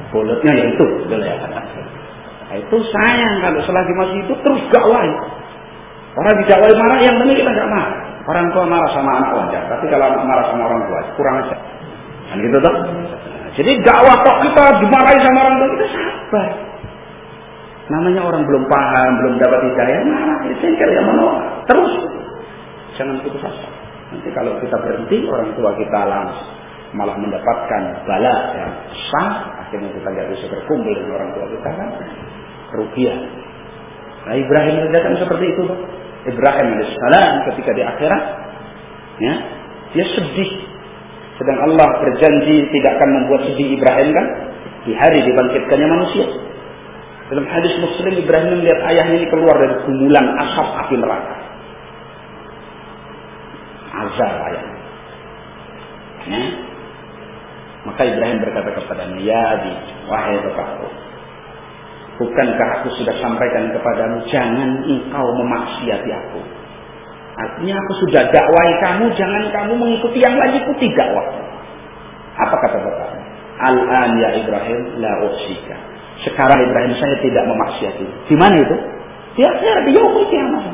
Bolotnya ya itu, boleh ya. Nah, itu sayang kalau selagi masih itu terus dakwah. Orang didakwai marah, yang penting kita nggak marah. Orang tua marah sama anak wajar, tapi kalau anak marah sama orang tua kurang aja. Kan gitu toh? Jadi dakwah kok kita dimarahi sama orang tua, kita sabar. Namanya orang belum paham, belum dapat hidayah, marah, sengkel ya menolak. Terus jangan putus asa. Nanti kalau kita berhenti, orang tua kita malah mendapatkan bala yang besar. Akhirnya kita nggak bisa berkumpul dengan orang tua kita, kan kerugian. Nah, Ibrahim kan seperti itu toh. Ibrahim alaihissalam ketika di akhirat, ya, dia sedih. Sedang Allah berjanji tidak akan membuat sedih Ibrahim kan di hari dibangkitkannya manusia. Dalam hadis Muslim, Ibrahim melihat ayahnya ini keluar dari gumulan asap api neraka. Azab ayahnya. Ya. Maka Ibrahim berkata kepadanya, ya Abi, wahai bapakku, bukankah aku sudah sampaikan kepadamu, jangan engkau memaksiati aku. Artinya aku sudah dakwai kamu, jangan kamu mengikuti yang lain, ikuti dakwah. Apa kata bapaknya? Al-an ya Ibrahim la uksika. Sekarang Ibrahim saya tidak memaksiati. Di mana itu? Di akhirat, di yaumul kiamat.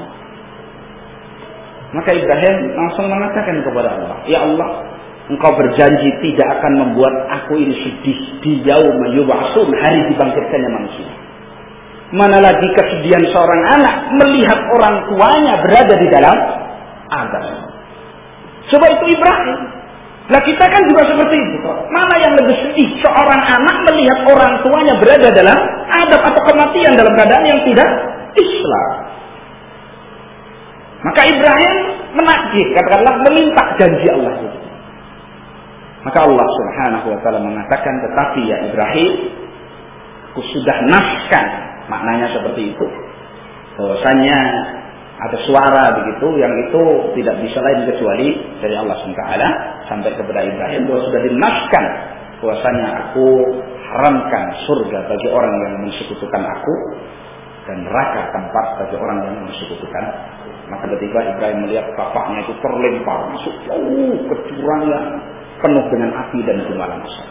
Maka Ibrahim langsung mengatakan kepada Allah, ya Allah, Engkau berjanji tidak akan membuat aku ini sedih di yauma yub'atsun, hari dibangkitkannya manusia. Mana lagi kesedihan seorang anak melihat orang tuanya berada di dalam azab. Coba itu Ibrahim. Nah kita kan juga seperti itu. Mana yang lebih sedih seorang anak melihat orang tuanya berada dalam azab atau kematian dalam keadaan yang tidak Islam. Maka Ibrahim menagih, katakanlah meminta janji Allah itu. Maka Allah Subhanahu wa taala mengatakan, tetapi ya Ibrahim, aku sudah naskan. Maknanya seperti itu. Bahwasanya ada suara begitu yang itu tidak bisa lain kecuali dari Allah SWT sampai kepada Ibrahim bahwa sudah dinaskan bahwasanya aku haramkan surga bagi orang yang mensekutukan aku dan neraka tempat bagi orang yang mensekutukan. Maka ketika Ibrahim melihat bapaknya itu terlempar masuk ke jurang yang penuh dengan api dan gumpalan asap.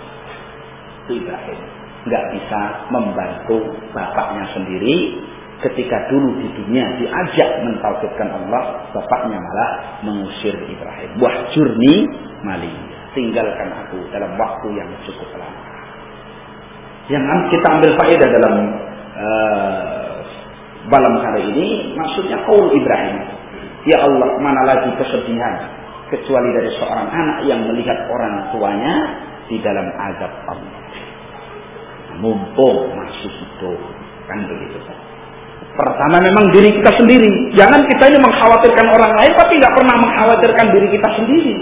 Itu Ibrahim nggak bisa membantu bapaknya sendiri. Ketika dulu di dunia diajak mentauhidkan Allah, bapaknya malah mengusir Ibrahim. Wahjurni mali, tinggalkan aku dalam waktu yang cukup lama. Yang kita ambil faedah dalam malam hari ini, maksudnya qaul Ibrahim. Ya Allah, mana lagi kesedihan kecuali dari seorang anak yang melihat orang tuanya di dalam azab Allah. Mumpung masih hidup, kan begitu. Pertama memang diri kita sendiri. Jangan kita ini mengkhawatirkan orang lain, tapi tidak pernah mengkhawatirkan diri kita sendiri.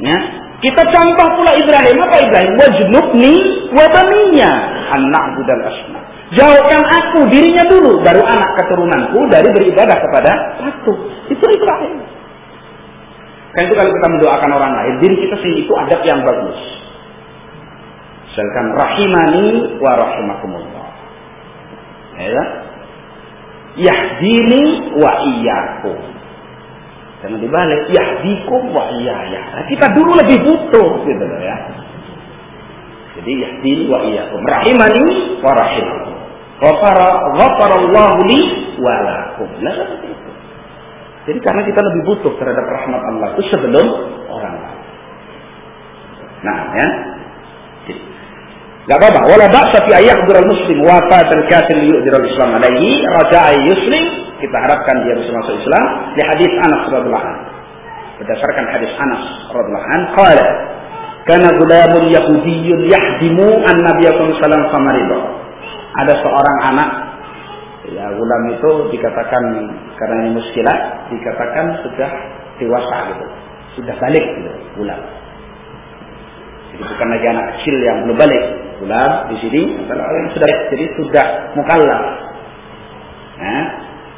Ya, kita contoh pula Ibrahim. Apa Ibrahim? Wajnubni wa baniya an na'budal asnam. Jauhkan aku, dirinya dulu, baru anak keturunanku dari beribadah kepada patung. Itu Ibrahim. Kan itu kalau kita mendoakan orang lain, diri kita sendiri itu adab yang bagus. Misalkan rahimani wa rahimakumullah. Ya. Yahdini wa iyyakum. Jangan dibalik, yahdikum wa iyaya. Nah, kita dulu lebih butuh gitu ya. Jadi yahdini wa iyyakum, rahimani wa rahimakum. Ghafarallahu li wa lakum. Nah, seperti itu. Jadi karena kita lebih butuh terhadap rahmat Allah itu sebelum orang lain. Nah, ya. Enggak apa-apa. Wala ba'sa fi ayyaqdur al-muslim wa fatal kafir yu'dir al-islam alaihi raja'a yuslim. Kita harapkan dia bisa masuk Islam. Di hadis Anas radhiyallahu anhu. Berdasarkan hadis Anas radhiyallahu anhu, qala kana gulamun yahudiyyun yahdimu an-nabiy sallallahu alaihi wasallam famarido. Ada seorang anak, ya gulam itu dikatakan karena ini muskilah, dikatakan sudah dewasa gitu. Sudah balik gitu, gulam. Jadi bukan lagi anak kecil yang belum balik. Gulam di sini adalah orang yang sudah, jadi sudah mukallaf. Nah,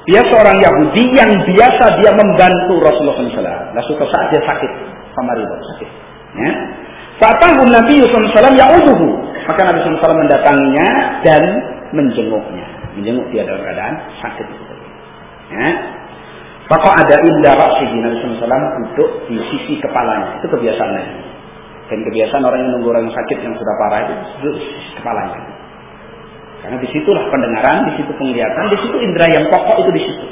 dia seorang Yahudi yang biasa dia membantu Rasulullah SAW. Nah, suatu saat dia sakit, famarido, sakit. Ya. Fatahu Nabi SAW ya'uduhu. Maka Nabi SAW mendatanginya dan menjenguknya. Menjenguk dia dalam keadaan sakit. Ya. Maka ada indah ra'sihi, Nabi SAW duduk di sisi kepalanya. Itu kebiasaannya. Dan kebiasaan orang yang nunggu orang sakit yang sudah parah itu duduk di sisi kepalanya. Karena disitulah pendengaran, di situ penglihatan, di situ indera yang pokok itu di situ.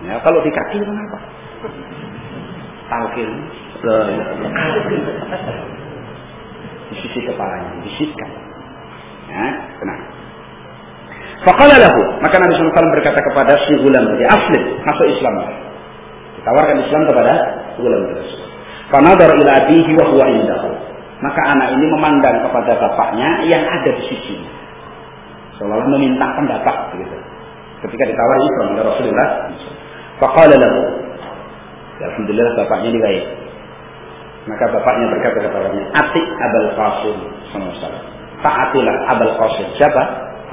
Ya, kalau di kaki itu apa? Talqin. Di sisi kepalanya, dibisikkan. Ya, tenang. Faqala lahu, maka Nabi SAW berkata kepada si gulam tadi, aslim, masuk Islam. Ditawarkan Islam kepada gulam tersebut. Fanadhar ila abihi wa huwa indahu. Maka anak ini memandang kepada bapaknya yang ada di sisinya. Seolah-olah meminta pendapat begitu. Ketika ditawari Islam oleh Rasulullah, faqala lahu, alhamdulillah bapaknya ini baik. Maka bapaknya berkata kepadanya, ati Abul Qasim SAW. Taatilah Abul Qasim. Siapa?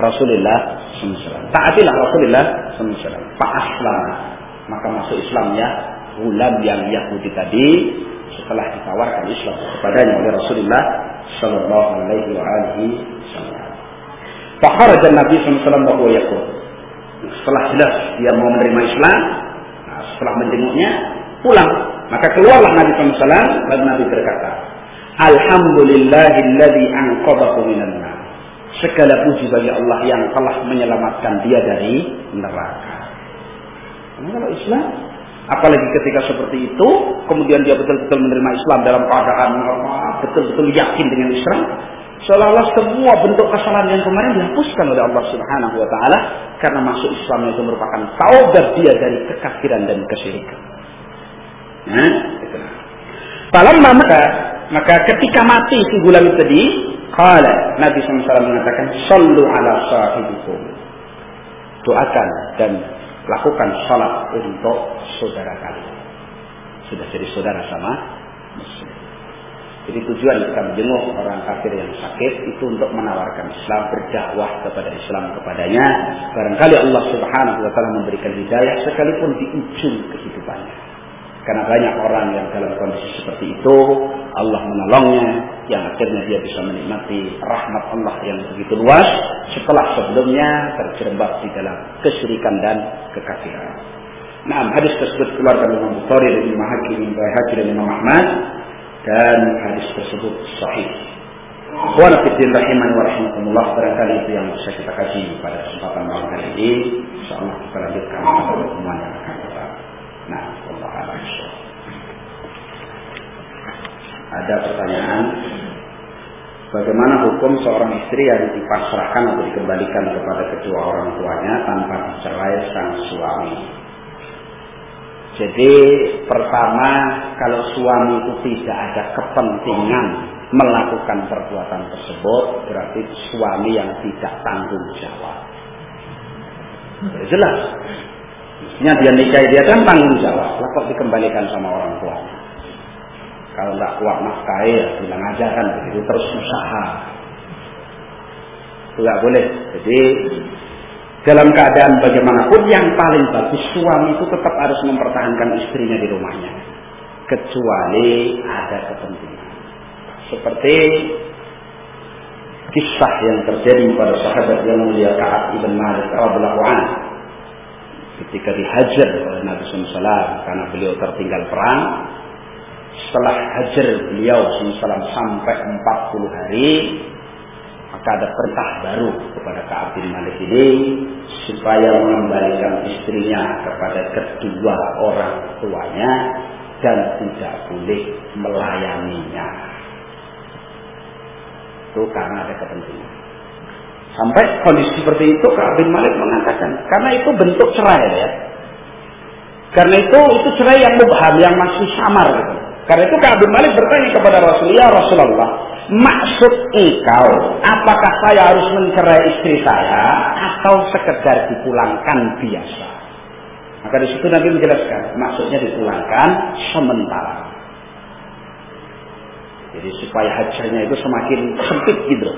Rasulullah SAW. Taatilah Rasulullah SAW. Fa'aslam. Maka masuk Islamnya gulam yang Yahudi tadi setelah ditawarkan Islam kepadanya oleh Rasulullah Sallallahu Alaihi Wasallam. Fakharaja Nabi SAW wa yaqul. Setelah jelas dia mau menerima Islam, nah, setelah menjenguknya pulang, maka keluarlah Nabi SAW. Lalu Nabi berkata, Alhamdulillahilladzi anqadhahu minan nar. Segala puji bagi Allah yang telah menyelamatkan dia dari neraka. Karena kalau Islam, apalagi ketika seperti itu, kemudian dia betul-betul menerima Islam dalam keadaan betul-betul yakin dengan Islam, seolah-olah semua bentuk kesalahan yang kemarin dihapuskan oleh Allah Subhanahu wa taala karena masuk Islam itu merupakan taubat dia dari kekafiran dan kesyirikan. Nah, itu. Falamma maka ketika mati si gulam itu tadi, qala Nabi SAW mengatakan, "Shallu ala sahibikum." Doakan dan lakukan salat untuk saudara kalian. Sudah jadi saudara sama muslim. Jadi tujuan kita menjenguk orang kafir yang sakit itu untuk menawarkan Islam, berdakwah kepada Islam kepadanya. Barangkali Allah Subhanahu wa taala memberikan hidayah sekalipun di ujung kehidupannya. Karena banyak orang yang dalam kondisi seperti itu, Allah menolongnya, yang akhirnya dia bisa menikmati rahmat Allah yang begitu luas setelah sebelumnya terjerembab di dalam kesyirikan dan kekafiran. Nah, hadis tersebut keluar dari Imam Bukhari dan Imam Hakim, Baihaqi dan Imam Ahmad, dan hadis tersebut sahih. Wa nafiddin rahimani wa rahimakumullah, barangkali itu yang bisa kita kaji pada kesempatan malam hari ini. Insyaallah kita lanjutkan pada pertemuan yang akan datang. Nah, Allah a'lam. Ada pertanyaan, bagaimana hukum seorang istri yang dipasrahkan atau dikembalikan kepada kedua orang tuanya tanpa dicerai sang suami? Jadi pertama, kalau suami itu tidak ada kepentingan melakukan perbuatan tersebut, berarti suami yang tidak tanggung jawab. Jelas. Mestinya dia nikahi dia kan tanggung jawab. Lah kok dikembalikan sama orang tuanya? Kalau nggak kuat nafkahi ya bilang aja kan begitu, terus usaha. Itu nggak boleh. Jadi dalam keadaan bagaimanapun yang paling bagus suami itu tetap harus mempertahankan istrinya di rumahnya, kecuali ada kepentingan. Seperti kisah yang terjadi pada sahabat yang mulia Ka'ab bin Malik radhiyallahu anhu ketika dihajar oleh Nabi SAW karena beliau tertinggal perang. Setelah hajar beliau SAW sampai 40 hari, maka ada perintah baru kepada Ka'ab bin Malik ini supaya mengembalikan istrinya kepada kedua orang tuanya dan tidak boleh melayaninya. Itu karena ada kepentingan. Sampai kondisi seperti itu Ka'ab bin Malik mengatakan, karena itu bentuk cerai ya. Karena itu cerai yang mubham, yang masih samar gitu. Karena itu Ka'ab bin Malik bertanya kepada Rasulullah, ya Rasulullah, maksud engkau, apakah saya harus mencerai istri saya atau sekedar dipulangkan biasa? Maka di situ Nabi menjelaskan, maksudnya dipulangkan sementara. Jadi supaya hajarnya itu semakin sempit gitu.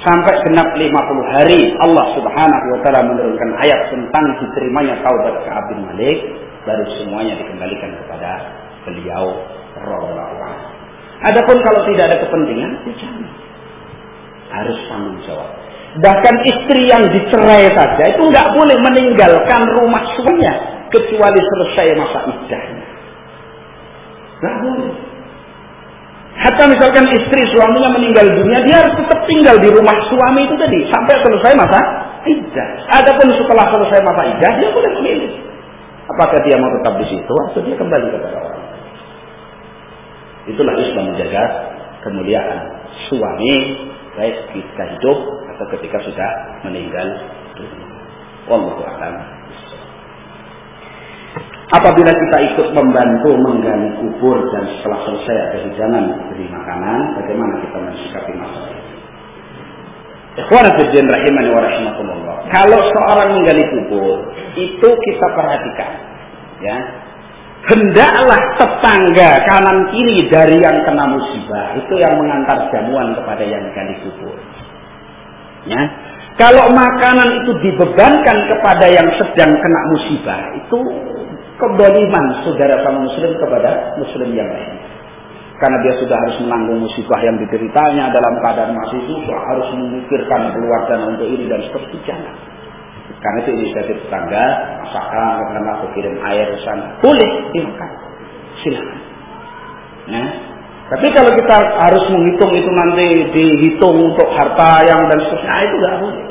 Sampai genap 50 hari Allah Subhanahu wa taala menurunkan ayat tentang diterimanya taubat Ka'ab bin Malik, baru semuanya dikembalikan kepada beliau radhiyallahu anhu. Adapun kalau tidak ada kepentingan, ya jangan. Harus tanggung jawab. Bahkan istri yang dicerai saja itu nggak boleh meninggalkan rumah suaminya kecuali selesai masa iddahnya. Nggak boleh. Hatta misalkan istri suaminya meninggal dunia, dia harus tetap tinggal di rumah suami itu tadi sampai selesai masa iddah. Adapun setelah selesai masa iddah, dia boleh memilih apakah dia mau tetap di situ atau dia kembali kepada orang. Itulah Islam menjaga kemuliaan suami baik ketika hidup atau ketika sudah meninggal dunia. Wallahu a'lam. Apabila kita ikut membantu menggali kubur dan setelah selesai ada hidangan beri makanan, bagaimana kita mensikapi masalah ini? Ikhwanul fillah rahimani wa rahimakumullah. Kalau seorang menggali kubur, itu kita perhatikan, ya. Hendaklah tetangga kanan kiri dari yang kena musibah itu yang mengantar jamuan kepada yang gali kubur. Ya. Kalau makanan itu dibebankan kepada yang sedang kena musibah, itu kedoliman saudara sama muslim kepada muslim yang lain. Karena dia sudah harus menanggung musibah yang dideritanya dalam keadaan masih susah, harus memikirkan keluarga untuk ini dan seterusnya. Karena itu inisiatif tetangga, masakan, karena aku kirim air sana, boleh dimakan, silakan. Ya. Tapi kalau kita harus menghitung itu nanti dihitung untuk harta yang dan seterusnya, itu nggak boleh.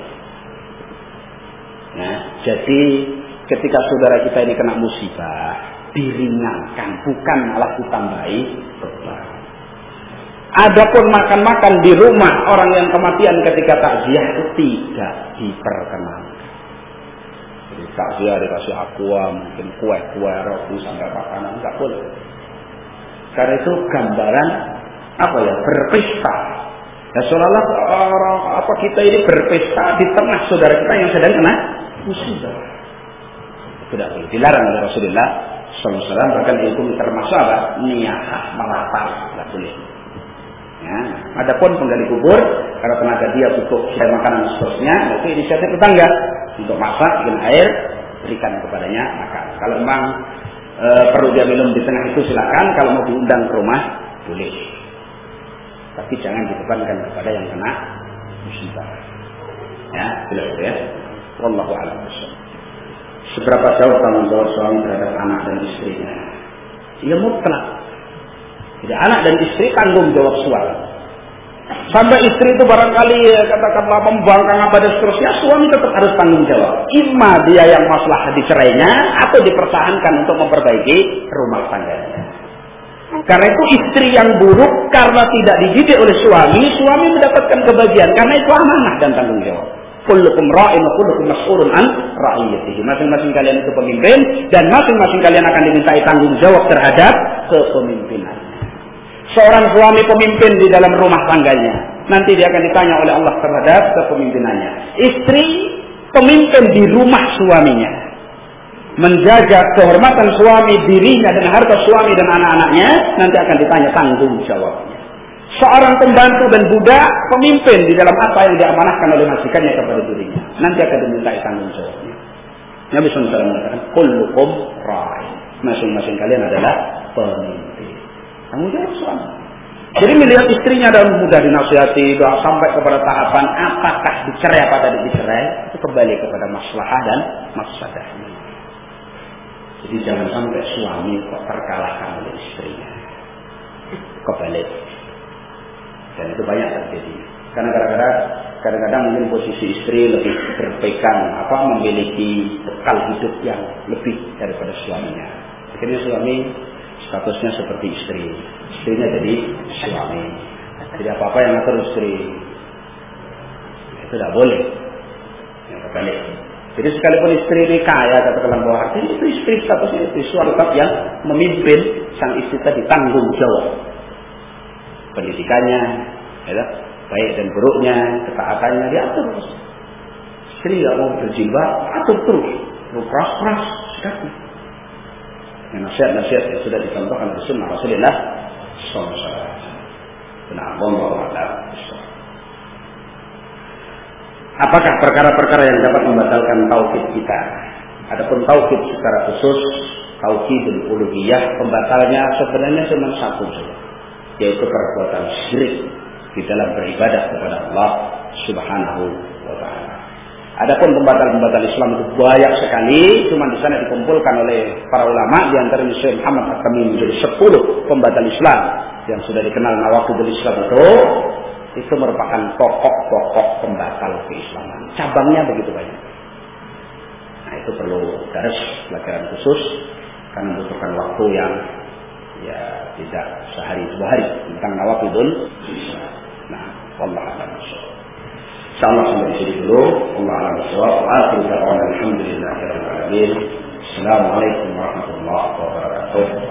Ya. Jadi ketika saudara kita ini kena musibah, diringankan, bukan malah ditambahi beban. Adapun makan-makan di rumah orang yang kematian ketika takziah itu tidak diperkenankan. Jadi takziah dikasih aqua, mungkin kue-kue, roti sampai makanan, nggak boleh. Karena itu gambaran apa ya, berpesta. Ya seolah-olah apa kita ini berpesta di tengah saudara kita yang sedang kena musibah. Tidak boleh, dilarang oleh Rasulullah SAW, bahkan itu termasuk apa? Niyahah, melapar, tidak boleh. Ya. Adapun penggali kubur, kalau tenaga dia butuh selain makanan seterusnya, itu inisiatif tetangga untuk masak, bikin air, berikan kepadanya makan. Kalau memang perlu dia minum di tengah itu silakan, kalau mau diundang ke rumah boleh. Tapi jangan dibebankan kepada yang kena musibah. Ya, jelas ya. Wallahu a'lam. Seberapa jauh tanggung jawab suami terhadap anak dan istrinya? Ya mutlak. Jadi anak dan istri tanggung jawab suami. Sampai istri itu barangkali katakanlah membangkang apa dan seterusnya, suami tetap harus tanggung jawab. Imma dia yang masalah dicerainya atau dipertahankan untuk memperbaiki rumah tangganya. Karena itu istri yang buruk karena tidak dididik oleh suami, suami mendapatkan kebahagiaan karena itu amanah dan tanggung jawab. Kullukum ra'in wa kullukum mas'ulun an ra'iyatihi. Masing-masing kalian itu pemimpin dan masing-masing kalian akan dimintai tanggung jawab terhadap kepemimpinannya. Seorang suami pemimpin di dalam rumah tangganya, nanti dia akan ditanya oleh Allah terhadap kepemimpinannya. Istri pemimpin di rumah suaminya, menjaga kehormatan suami, dirinya dan harta suami dan anak-anaknya, nanti akan ditanya tanggung jawabnya. seorang pembantu dan budak pemimpin di dalam apa yang diamanahkan oleh majikannya kepada dirinya. Nanti akan dimintai tanggung jawabnya. Nabi SAW mengatakan, kullukum ra'in. Masing-masing kalian adalah pemimpin. Tanggung jawab suami. Jadi melihat istrinya dalam mudah dinasihati, doa sampai kepada tahapan apakah dicerai apa tidak dicerai, itu kembali kepada maslahah dan mafsadahnya. Jadi jangan sampai suami kok terkalahkan oleh istrinya. Kebalik. Dan itu banyak terjadi. Karena kadang-kadang mungkin posisi istri lebih berpegang memiliki bekal hidup yang lebih daripada suaminya. Akhirnya suami statusnya seperti istri, istrinya jadi suami. Jadi apa-apa yang ngatur istri itu tidak boleh. Ya, kebalik. Jadi sekalipun istri ini kaya katakanlah bahwa itu istri statusnya itu suami yang memimpin, sang istri tadi tanggung jawab pendidikannya, ya, baik dan buruknya, ketaatannya diatur. Istri tidak mau berjilbab, atur terus, keras sekali. Nasihat-nasihat yang sudah dicontohkan oleh sunnah Rasulullah SAW. Apakah perkara-perkara yang dapat membatalkan tauhid kita? Adapun tauhid secara khusus, tauhidul uluhiyah, pembatalnya sebenarnya cuma satu saja, yaitu perbuatan syirik di dalam beribadah kepada Allah Subhanahu wa taala. Adapun pembatal-pembatal Islam itu banyak sekali, cuma di sana dikumpulkan oleh para ulama, di antaranya Syekh Muhammad At-Tamimi menjadi 10 pembatal Islam yang sudah dikenal nawaqidul Islam itu merupakan pokok-pokok pembatal keislaman. Cabangnya begitu banyak. Nah, itu perlu daras pelajaran khusus karena membutuhkan waktu yang tidak sehari 2 hari tentang nawaqidul Islam. Nah, wallahu a'lam. Insyaallah sampai di sini dulu. Wallahu a'lam bishawab. Wa akhiru da'wana alhamdulillahirabbil alamin. Assalamualaikum warahmatullahi wabarakatuh.